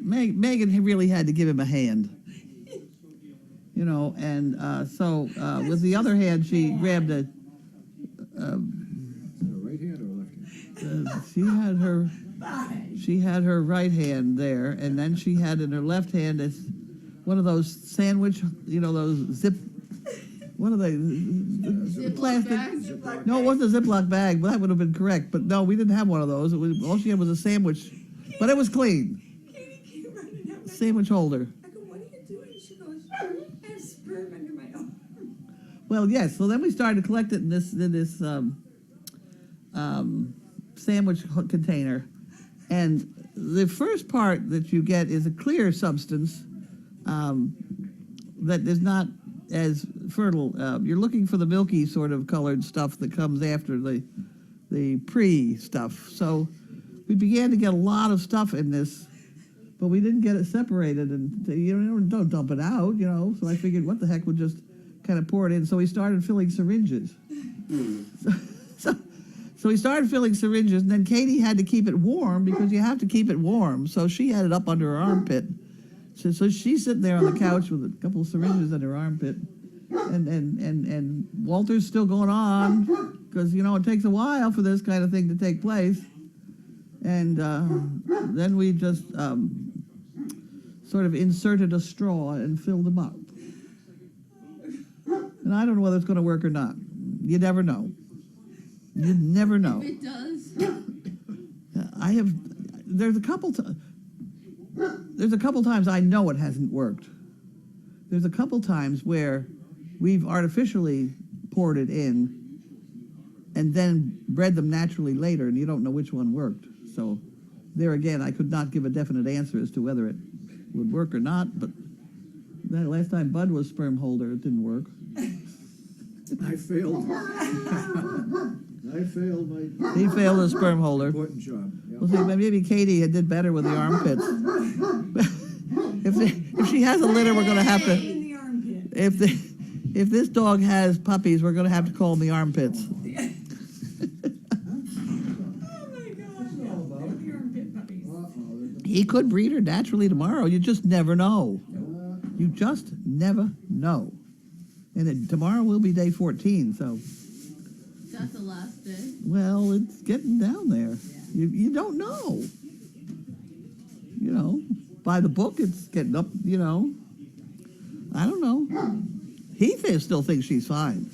Megan really had to give him a hand. You know, and so with the other hand, she grabbed a. Is it a right hand or a left hand? She had her right hand there, and then she had in her left hand this one of those sandwich, you know, those zip. What are they? Ziploc Plastic. bags? No, it wasn't a Ziploc bag, but that would have been correct. But no, we didn't have one of those. All she had was a sandwich, but it was clean. sandwich holder. I go, what are you doing? She goes, I have sperm under my arm. Well, yes. So then we started to collect it in this sandwich container, and the first part that you get is a clear substance that is not as fertile. You're looking for the milky sort of colored stuff that comes after the pre stuff. So we began to get a lot of stuff in this, but we didn't get it separated, and don't dump it out, So I figured, what the heck, we'll just kind of pour it in. So we started filling syringes. So we started filling syringes, and then Katie had to keep it warm because you have to keep it warm. So she had it up under her armpit. So she's sitting there on the couch with a couple of syringes in her armpit, and Walter's still going on because it takes a while for this kind of thing to take place. And then we just sort of inserted a straw and filled them up. And I don't know whether it's going to work or not. You never know. You never know. If it does. There's a couple times I know it hasn't worked. There's a couple times where we've artificially poured it in and then bred them naturally later, and you don't know which one worked. So there again, I could not give a definite answer as to whether it would work or not, but that last time Bud was sperm holder, it didn't work. I failed. I failed my He failed as sperm holder. important job. Yeah. Well, see, maybe Katie did better with the armpits. if she has a litter, we're going to have to. In the armpit. If this dog has puppies, we're going to have to call them the armpits. Oh my gosh, yeah. The armpit puppies. He could breed her naturally tomorrow. You just never know. You just never know. And tomorrow will be day 14, so. That's the last day. Well, it's getting down there. You don't know. By the book, it's getting up, I don't know. He still thinks she's fine.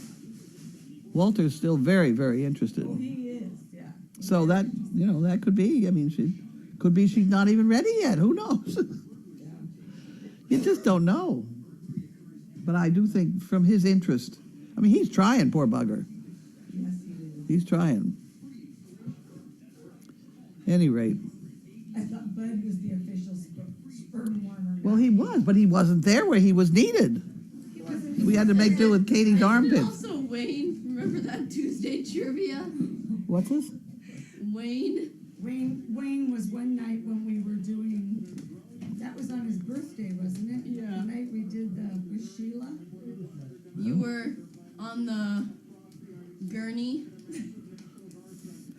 Walter's still very, very interested. Oh, he is, yeah. So that, that could be. I mean, she's not even ready yet. Who knows? You just don't know. But I do think from his interest, I mean, he's trying, poor bugger. Yes, he is. He's trying. Any rate. I thought Bud was the official sperm warmer. Well, he was, but he wasn't there where he was needed. He wasn't. We had to make do with Katie's And armpits. also Wayne. Remember that Tuesday trivia? What's this? Wayne. Wayne was one night when we were doing, that was on his birthday, wasn't it? Yeah. The night we did with Sheila. You were on the gurney.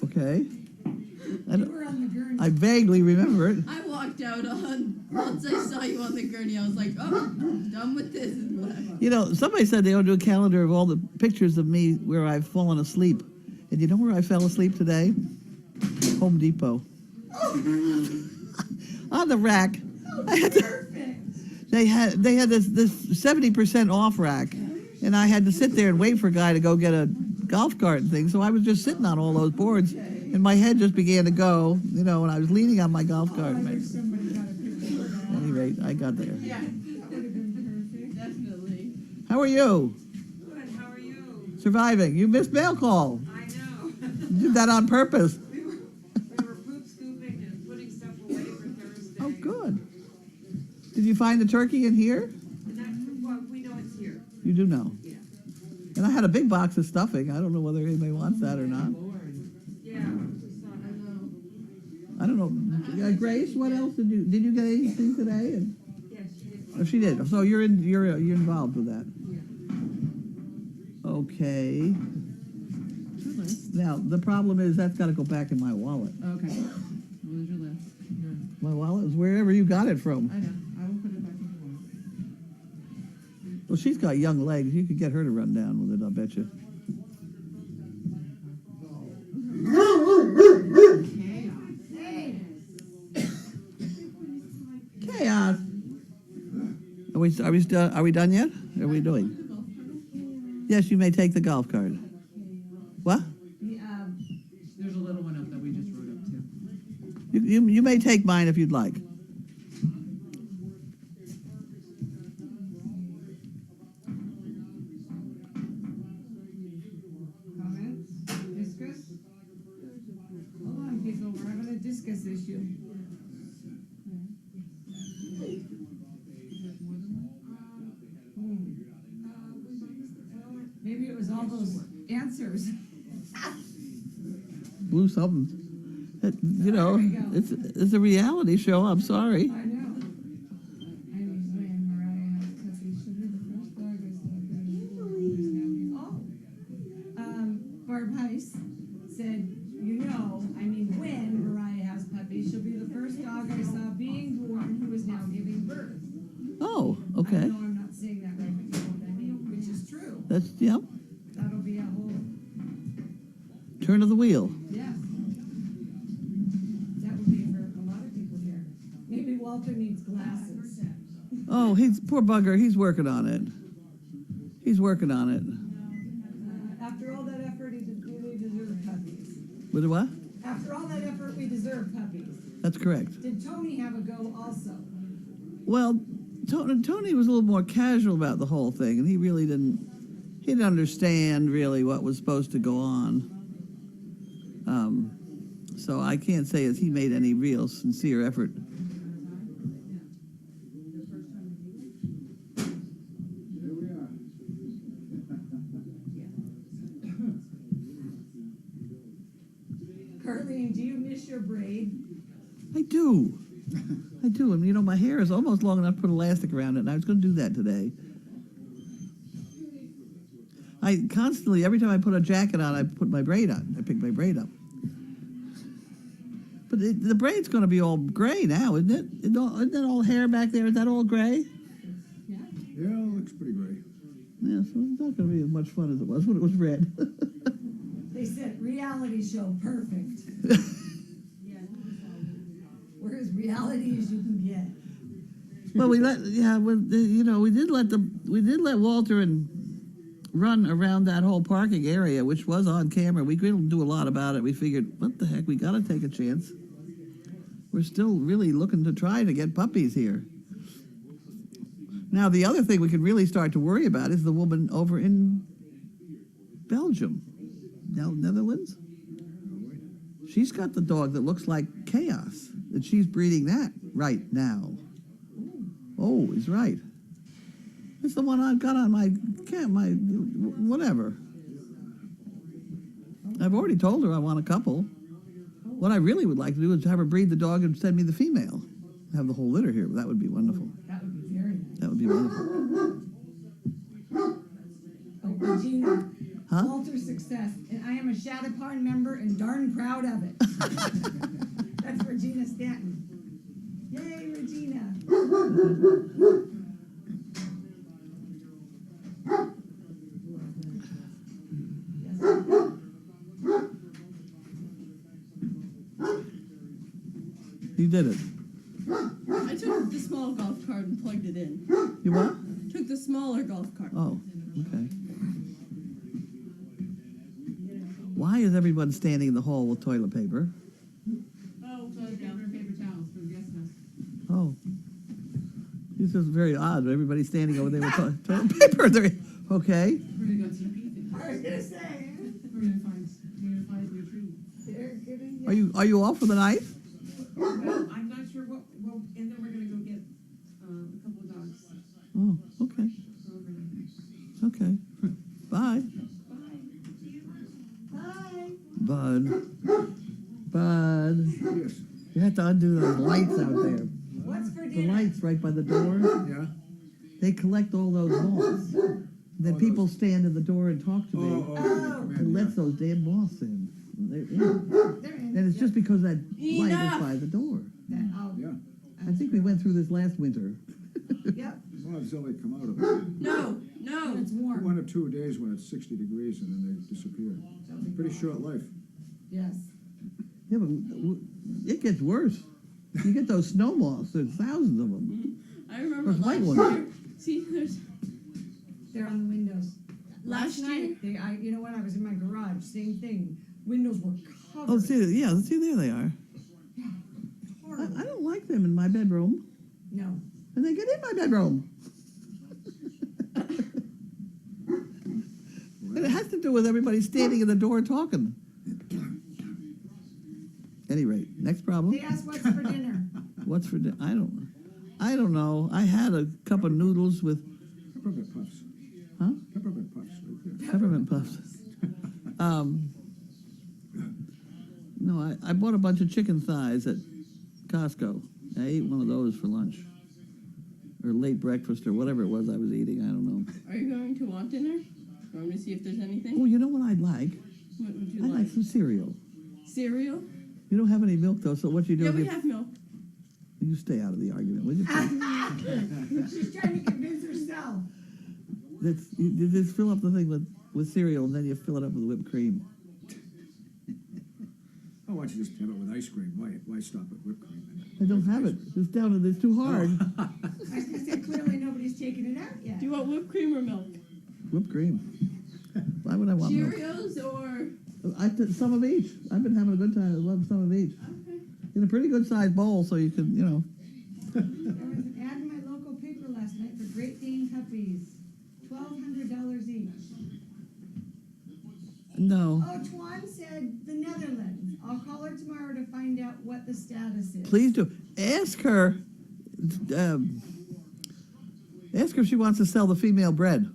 Okay. You were on the gurney. I vaguely remember it. I walked out on, once I saw you on the gurney, I was like, oh, done with this and left. Somebody said they ought to do a calendar of all the pictures of me where I've fallen asleep. And you know where I fell asleep today? Home Depot. On the rack. I had to, Perfect. they had this 70% off rack, and I had to sit there and wait for a guy to go get a golf cart and things. So I was just sitting on all those boards, and my head just began to go, and I was leaning on my golf cart. I wish somebody got a picture of that. At any rate, I got there. Yeah, That would have been perfect. definitely. How are you? Good, how are you? Surviving. You missed mail call. I know. You did that on purpose. We were poop scooping and putting stuff away for Thursday. Oh, good. Did you find the turkey in here? And that, well, we know it's here. You do know. Yeah. And I had a big box of stuffing. I don't know whether anybody wants that or not. Yeah. we saw that. I don't know. Grace, what else did you get anything today? And, Yes, she did. oh, she did. So you're involved with that. Okay. Now the problem is that's got to go back in my wallet. Okay. What was your list? My wallet is wherever you got it from. I know. I will put it back in the wallet. Well, she's got young legs. You could get her to run down with it, I'll bet you. Chaos. Are we done yet? Are we doing? Yes, you may take the golf cart. What? There's a little one up that we just wrote up too. You may take mine if you'd like. those answers. Blue something. You know, There we go. it's a reality show. I'm sorry. I know. I was when Mariah has puppies, she'll be the first dog I saw being born. Oh. Barb Heiss said, when Mariah has puppies, she'll be the first dog I saw being born who is now giving birth. Oh, I okay. know I'm not saying that right, but you know what I mean, which is true. That's, yep, That'll be a whole, turn of the wheel. yeah. That would be for a lot of people here. Maybe Walter needs glasses. Oh, poor bugger, he's working on it. He's working on it. After all that effort, we deserve puppies. With what? After all that effort, we deserve puppies. That's correct. Did Tony have a go also? Well, Tony was a little more casual about the whole thing, and he didn't understand really what was supposed to go on. So I can't say as he made any real sincere effort. Carlene, do you miss your braid? I do. I do. And you know, my hair is almost long enough to put elastic around it, and I was going to do that today. I constantly, every time I put a jacket on, I put my braid on. I pick my braid up. But the braid's going to be all gray now, isn't it? Isn't that all hair back there? Is that all gray? Yeah. Yeah, it looks pretty gray. Yeah, so it's not going to be as much fun as it was when it was red. They said reality show, perfect. We're as reality as you can get. Well, we did let Walter and run around that whole parking area, which was on camera. We couldn't do a lot about it. We figured, what the heck, we got to take a chance. We're still really looking to try to get puppies here. Now, the other thing we can really start to worry about is the woman over in Belgium, Netherlands. She's got the dog that looks like Chaos, and she's breeding that right now. Oh, he's right. It's the one I've got on my whatever. I've already told her I want a couple. What I really would like to do is have her breed the dog and send me the female. Have the whole litter here. That would be wonderful. That would be very nice. That would be wonderful. Oh, Regina, Huh? Walter's success, and I am a Shatterpond member and darn proud of it. That's Regina Stanton. Yay, Regina. You did it. I took the small golf cart and plugged it in. You what? Took the smaller golf cart. Oh, okay. Why is everyone standing in the hall with toilet paper? Oh, toilet paper and paper towels for the guest house. Oh. This is very odd. Everybody's standing over there with toilet paper. Okay. We're gonna go TP thing. I was gonna say. We're gonna find your tree. They're getting. Are you off for the night? Well, I'm not sure what, well, and then we're gonna go get, a couple of dogs. Oh, okay. Okay. Bye. Bye. Bud. Yes. You have to undo those lights out there. What's for The dinner? lights right by the door. Yeah? They collect all those moths. Then Oh, people those- stand in the door and talk to me. Oh, come It in, lets yeah. those damn moths in. Yeah. They're in. And it's just because that light is Enough. by the door. Yeah. I think we went through this last winter. Yep, As long as they come out of it. No, when no. it's warm. 1 or 2 days when it's 60 degrees and then they disappear. Pretty short life. Yes. Yeah, but it gets worse. You get those snow moths. There's thousands of them. I remember Those white last ones. year. See, there's They're on the windows. last year. night, you know what? I was in my garage. Same thing. Windows were covered. Oh, see, yeah, see, there they are. Horrible. I don't like them in my bedroom. No. And they get in my bedroom. And it has to do with everybody standing in the door talking. Any rate, next problem. They asked what's for dinner. What's for I don't know. I had a cup of noodles with, Puppet puffs. Huh? Peppermint puffs, right there. Peppermint puffs. No, I bought a bunch of chicken thighs at Costco. I ate one of those for lunch. Or late breakfast, or whatever it was I was eating, I don't know. Are you going to want dinner? Want me to see if there's anything? Oh, you know what I'd like? What would you I'd like like? some cereal. Cereal? You don't have any milk, though, so what you do Yeah, is we have milk. you stay out of the argument, will you? She's trying to convince herself. You just fill up the thing with cereal, and then you fill it up with whipped cream. Oh, why don't you just have it with ice cream? Why stop at whipped cream? I don't have it. It's down, it's too hard. I was gonna say, clearly nobody's taken it out yet. Do you want whipped cream or milk? Whipped cream. Why would I want milk? Cheerios or? Some of each. I've been having a good time. I love some of each. Okay. In a pretty good sized bowl, so you can, There was an ad in my local paper last night for Great Dane puppies, $1,200 each. No. Oh, Tuan said the Netherlands. I'll call her tomorrow to find out what the status is. Please do. Ask her if she wants to sell the female bread.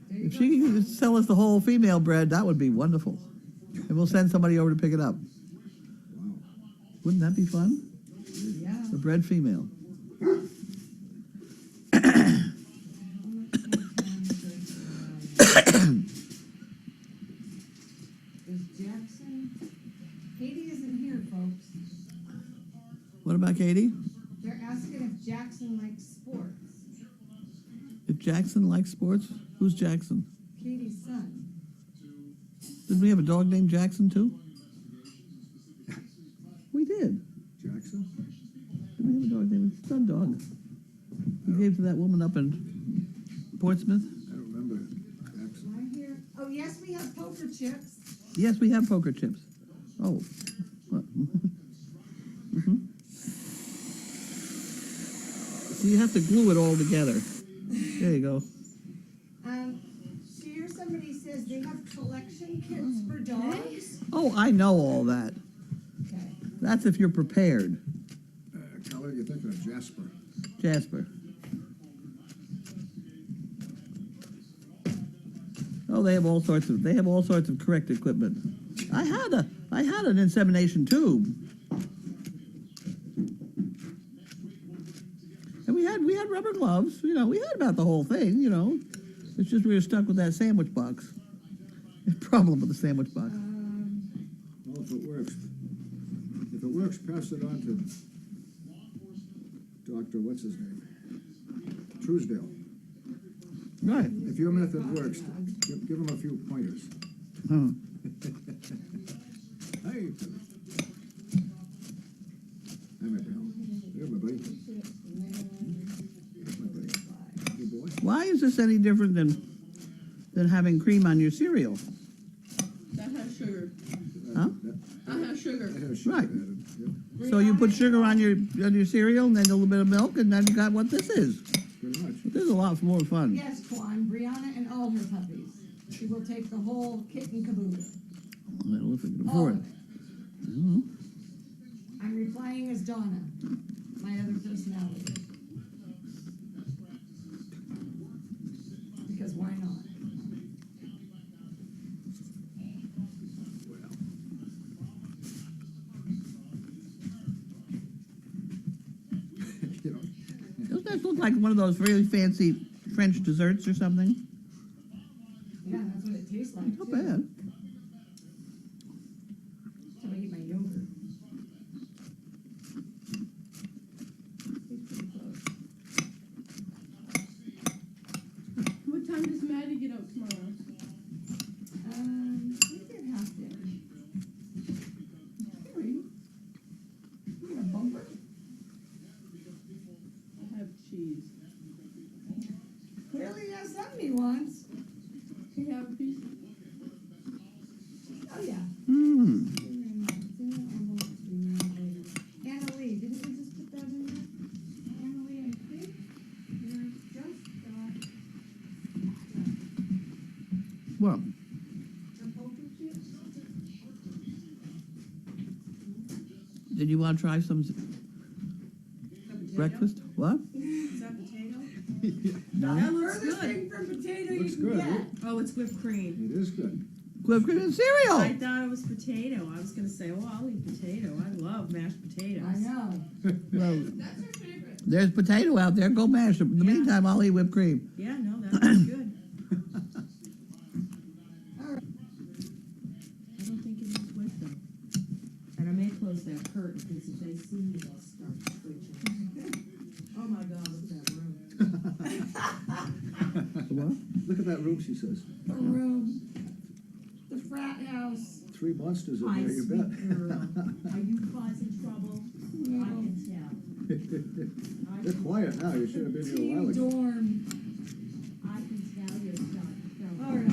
There you If go, she Tuan. can sell us the whole female bread, that would be wonderful. And we'll send somebody over to pick it up. Wow. Wouldn't that be fun? Yeah. The bread female. Is Jackson? Katie isn't here, folks. What about Katie? They're asking if Jackson likes sports. If Jackson likes sports, who's Jackson? Katie's son. Did we have a dog named Jackson too? We did. Jackson? Did we have a dog named Sun Dog? We gave to that woman up in Portsmouth. I don't remember. Jackson. Am I here? Oh, yes, we have poker chips. Yes, we have poker chips. Oh. What? Mhm. So you have to glue it all together. There you go. Here somebody says they have collection kits for dogs. Oh, I know all that. Okay. That's if you're prepared, Color, you're thinking of Jasper. Jasper. Oh, they have all sorts of correct equipment. I had an insemination tube. And we had rubber gloves, we had about the whole thing, It's just we were stuck with that sandwich box. Problem with the sandwich box. Well, if it works. If it works, pass it on to Dr. What's his name? Truesdale. Right. If your method works, give him a few pointers. Huh. Hey. Hi, my pal. Here, my buddy. Here's my buddy. Good boy. Why is this any different than having cream on your cereal? That has sugar. Huh? That has sugar. That has sugar Right. added. Yep, So you put sugar on your cereal, and then a little bit of milk, and then you got what this is. pretty much. This is a lot more fun. Yes, Tuan, Brianna and all her puppies. She will take the whole kit and caboodle. I don't know if we can All afford of it. it. Mhm. I'm replying as Donna, my other personality. Because why not? Well, you know, Doesn't that look like one of those really fancy French desserts or something? Yeah, that's what it tastes like, Not too. bad. So I eat my yogurt. Tastes pretty close. What time does Maddie get out tomorrow? We did half dinner. Harry, you got a bumper? I have cheese. Clearly you have something he wants. Can you have a piece? Oh, yeah. Hmm. Anna Lee, didn't we just put that in there? Anna Lee, I think you just got Well, the poker chips. did you want to try some breakfast? What? Is that potato? No? That looks Furthest good. thing from potato you Looks can good, get. Oh, it's whipped cream. It is good. Cliff Cream and I cereal. thought it was potato. I was gonna say, oh, I'll eat potato. I love mashed potatoes. I know. Well, there's potato out there. Go mash it. In the Yeah. meantime, I'll eat whipped cream. Yeah, no, that looks good. I don't think it is with them. And I may close that curtain because if they see me, they'll start twitching. Oh my God, look at that room. What? Look at that room, she says. The room, the frat house. 3 monsters in Hi, there, you sweet bet. girl. Are you causing trouble? I No. can tell. They're quiet now, you should have been here a Team while ago. dorm. I can tell you're starting All right.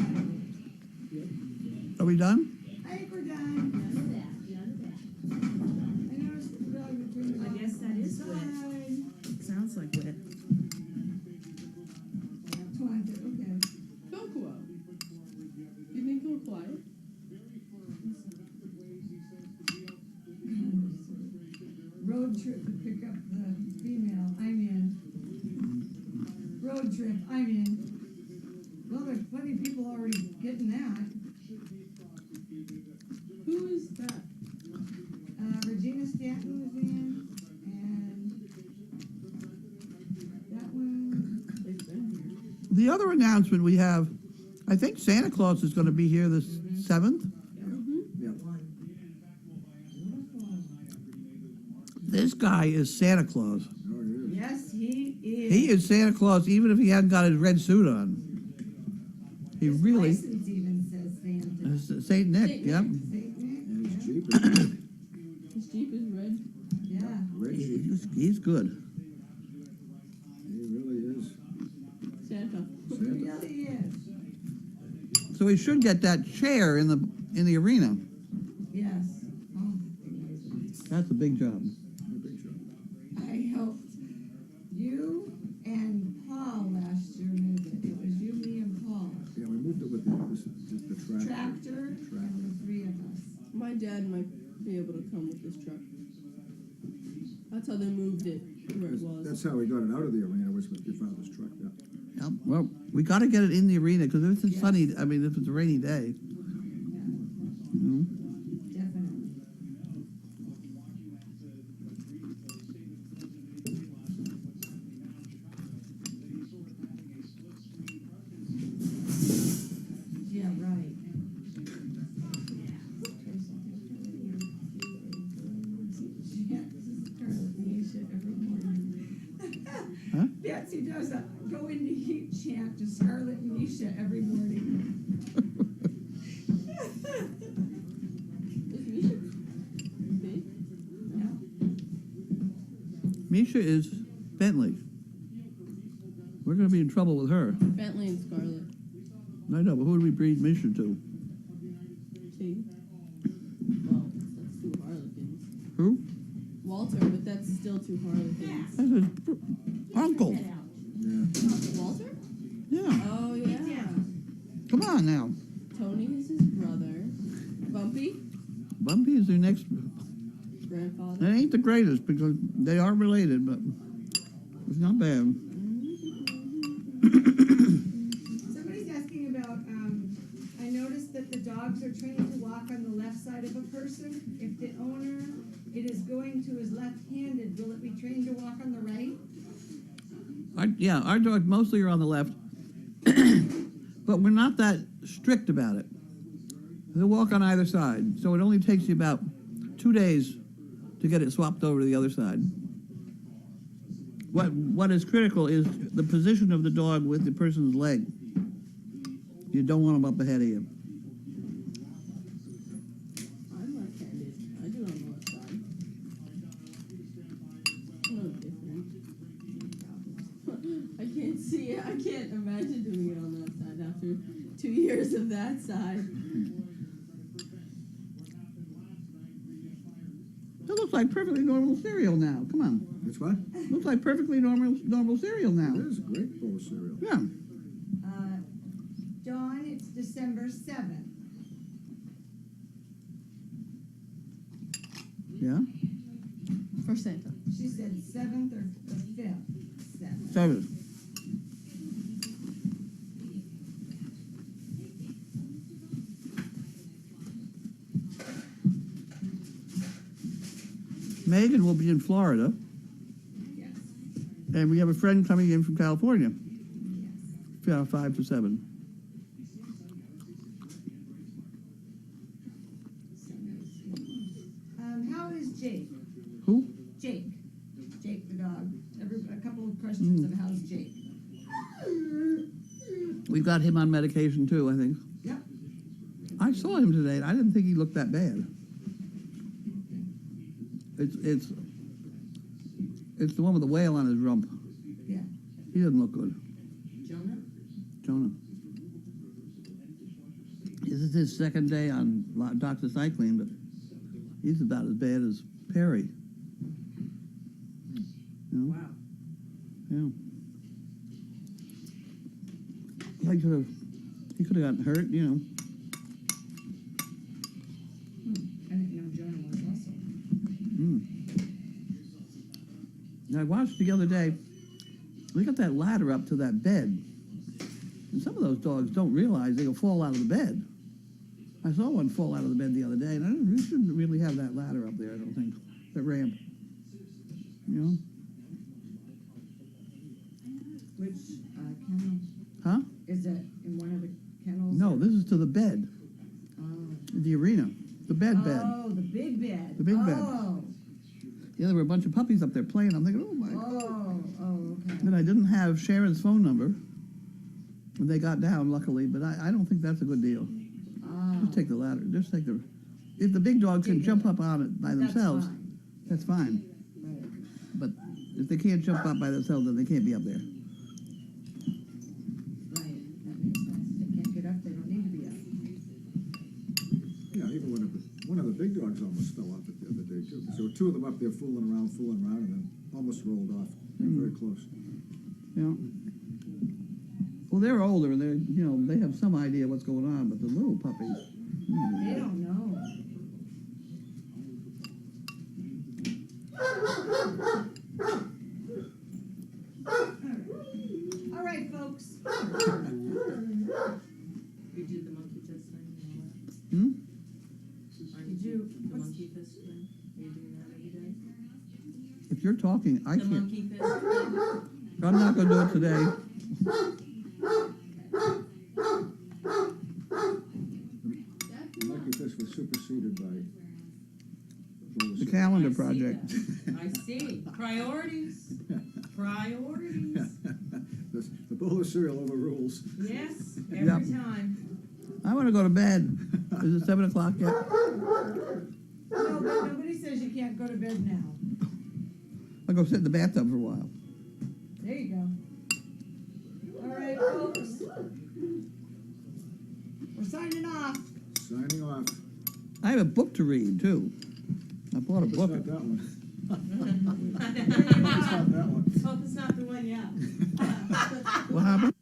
Are we done? I think we're done. None of that, none of that. I noticed the dog between the I guess that is wet. side. Sounds like wet. Twenty, okay. Cocoa. You think he'll quiet? Road trip to pick up the female, I'm in. Road trip, I'm in. Well, there's plenty of people already getting that. Who is that? Regina Stanton was in, and that one, They've been here. The other announcement we have, I think Santa Claus is going to be here this 7th. This guy is Santa Claus. Oh, it is. yes, he is. He is Santa Claus even if he hasn't got his red suit on. He His really, license even says Santa. Saint Nick, Saint yep. Saint Nick, And his yeah. Jeep is His Jeep is red. Yeah. red Jeep. He's good. He really is. Santa. He Santa. really is. So he should get that chair in the arena. Yes. Oh, amazing. That's a big job. Big job. I helped you and Paul last year move it. It was you, me, and Paul. Yeah, we moved it with the tractor. Tractor and the three of us. My dad might be able to come with this truck. That's how they moved it where it was. That's how we got it out of the arena, was with your father's truck, yeah. Yep. Well, we got to get it in the arena because if it's Yes. sunny, I mean, if it's a rainy day. Yeah, Mhm. definitely. Yeah, right. Huh? Betsy does a go into heat chant to Scarlet and Misha every morning. Is Misha big? Yeah. Misha is Bentley. We're going to be in trouble with her. Bentley and Scarlet. I know, but who do we breed Misha to? T. Well, that's two Harlequins. Who? Walter, but that's still two Harlequins. That's his uncle. Yeah. Walter? Yeah. Oh yeah. Come on now. Tony is his brother. Bumpy, Bumpy is their next. grandfather. That ain't the greatest because they are related, but it's not bad. Somebody's asking about, I noticed that the dogs are trained to walk on the left side of a person. If the owner, it is going to his left-handed, will it be trained to walk on the right? Our dogs mostly are on the left, but we're not that strict about it. They'll walk on either side, so it only takes you about 2 days to get it swapped over to the other side. What is critical is the position of the dog with the person's leg. You don't want them up ahead of you. I'm left-handed. I do it on the left side. No different. I can't see it. I can't imagine doing it on the left side after 2 years of that side. It looks like perfectly normal cereal now. Come on. That's what? Looks like perfectly normal cereal now. It is a great bowl of cereal. Yeah. Dawn, it's December 7th. Yeah. For Santa. She said 7th or 5th? 7th. 7. Megan will be in Florida, Yes. and we have a friend coming in from California. Yeah, 5 to 7. How is Jake? Who? Jake. Jake the dog. A couple of questions of how's Jake. We've got him on medication too, I think. Yep. I saw him today, and I didn't think he looked that bad. It's the one with the whale on his rump. Yeah. He doesn't look good. Jonah? Jonah. This is his second day on doxycycline, but he's about as bad as Perry. You know? Wow. Yeah. He could have gotten hurt, you know. I didn't know Jonah was also. And I watched the other day, we got that ladder up to that bed. And some of those dogs don't realize they'll fall out of the bed. I saw one fall out of the bed the other day, and we shouldn't really have that ladder up there, I don't think. That ramp. You know? Which kennel? Huh? Is it in one of the kennels? No, this is to the bed, Oh. the arena, the bed. Oh, the big bed. The big bed. Oh. Yeah, there were a bunch of puppies up there playing. I'm thinking, oh my. Oh, okay. Then I didn't have Sharon's phone number. And they got down, luckily, but I don't think that's a good deal. Ah. Just take the ladder. Just take the. If the big dogs can Take jump it. up on it by That's themselves, fine. that's fine. Right. But if they can't jump up by themselves, then they can't be up there. Right, that makes sense. They can't get up, they don't need to be up. Yeah, even one of the big dogs almost fell off it the other day too. So two of them up there fooling around, and then almost rolled off. They were very close. Yeah. Well, they're older, and they have some idea what's going on, but the little puppies. They don't know. All right, folks. You do the monkey fist thing? Hmm? Did you, The what's, monkey fist thing? Are you doing that every day? If you're talking, I The can't. monkey fist thing? I'm not going to do it today. The monkey fish was superseded by The calendar I see project. that. I see. Priorities. Priorities. The bowl of cereal overrules. Yes, every Yep. time. I want to go to bed. Is it 7 o'clock yet? no, but nobody says you can't go to bed now. I'll go sit in the bathtub for a while. There you go. All right, folks. We're signing off. Signing off. I have a book to read, too. I bought a It's book. not that one. There you It's are. not that one. Hope it's not the one, yeah. What happened?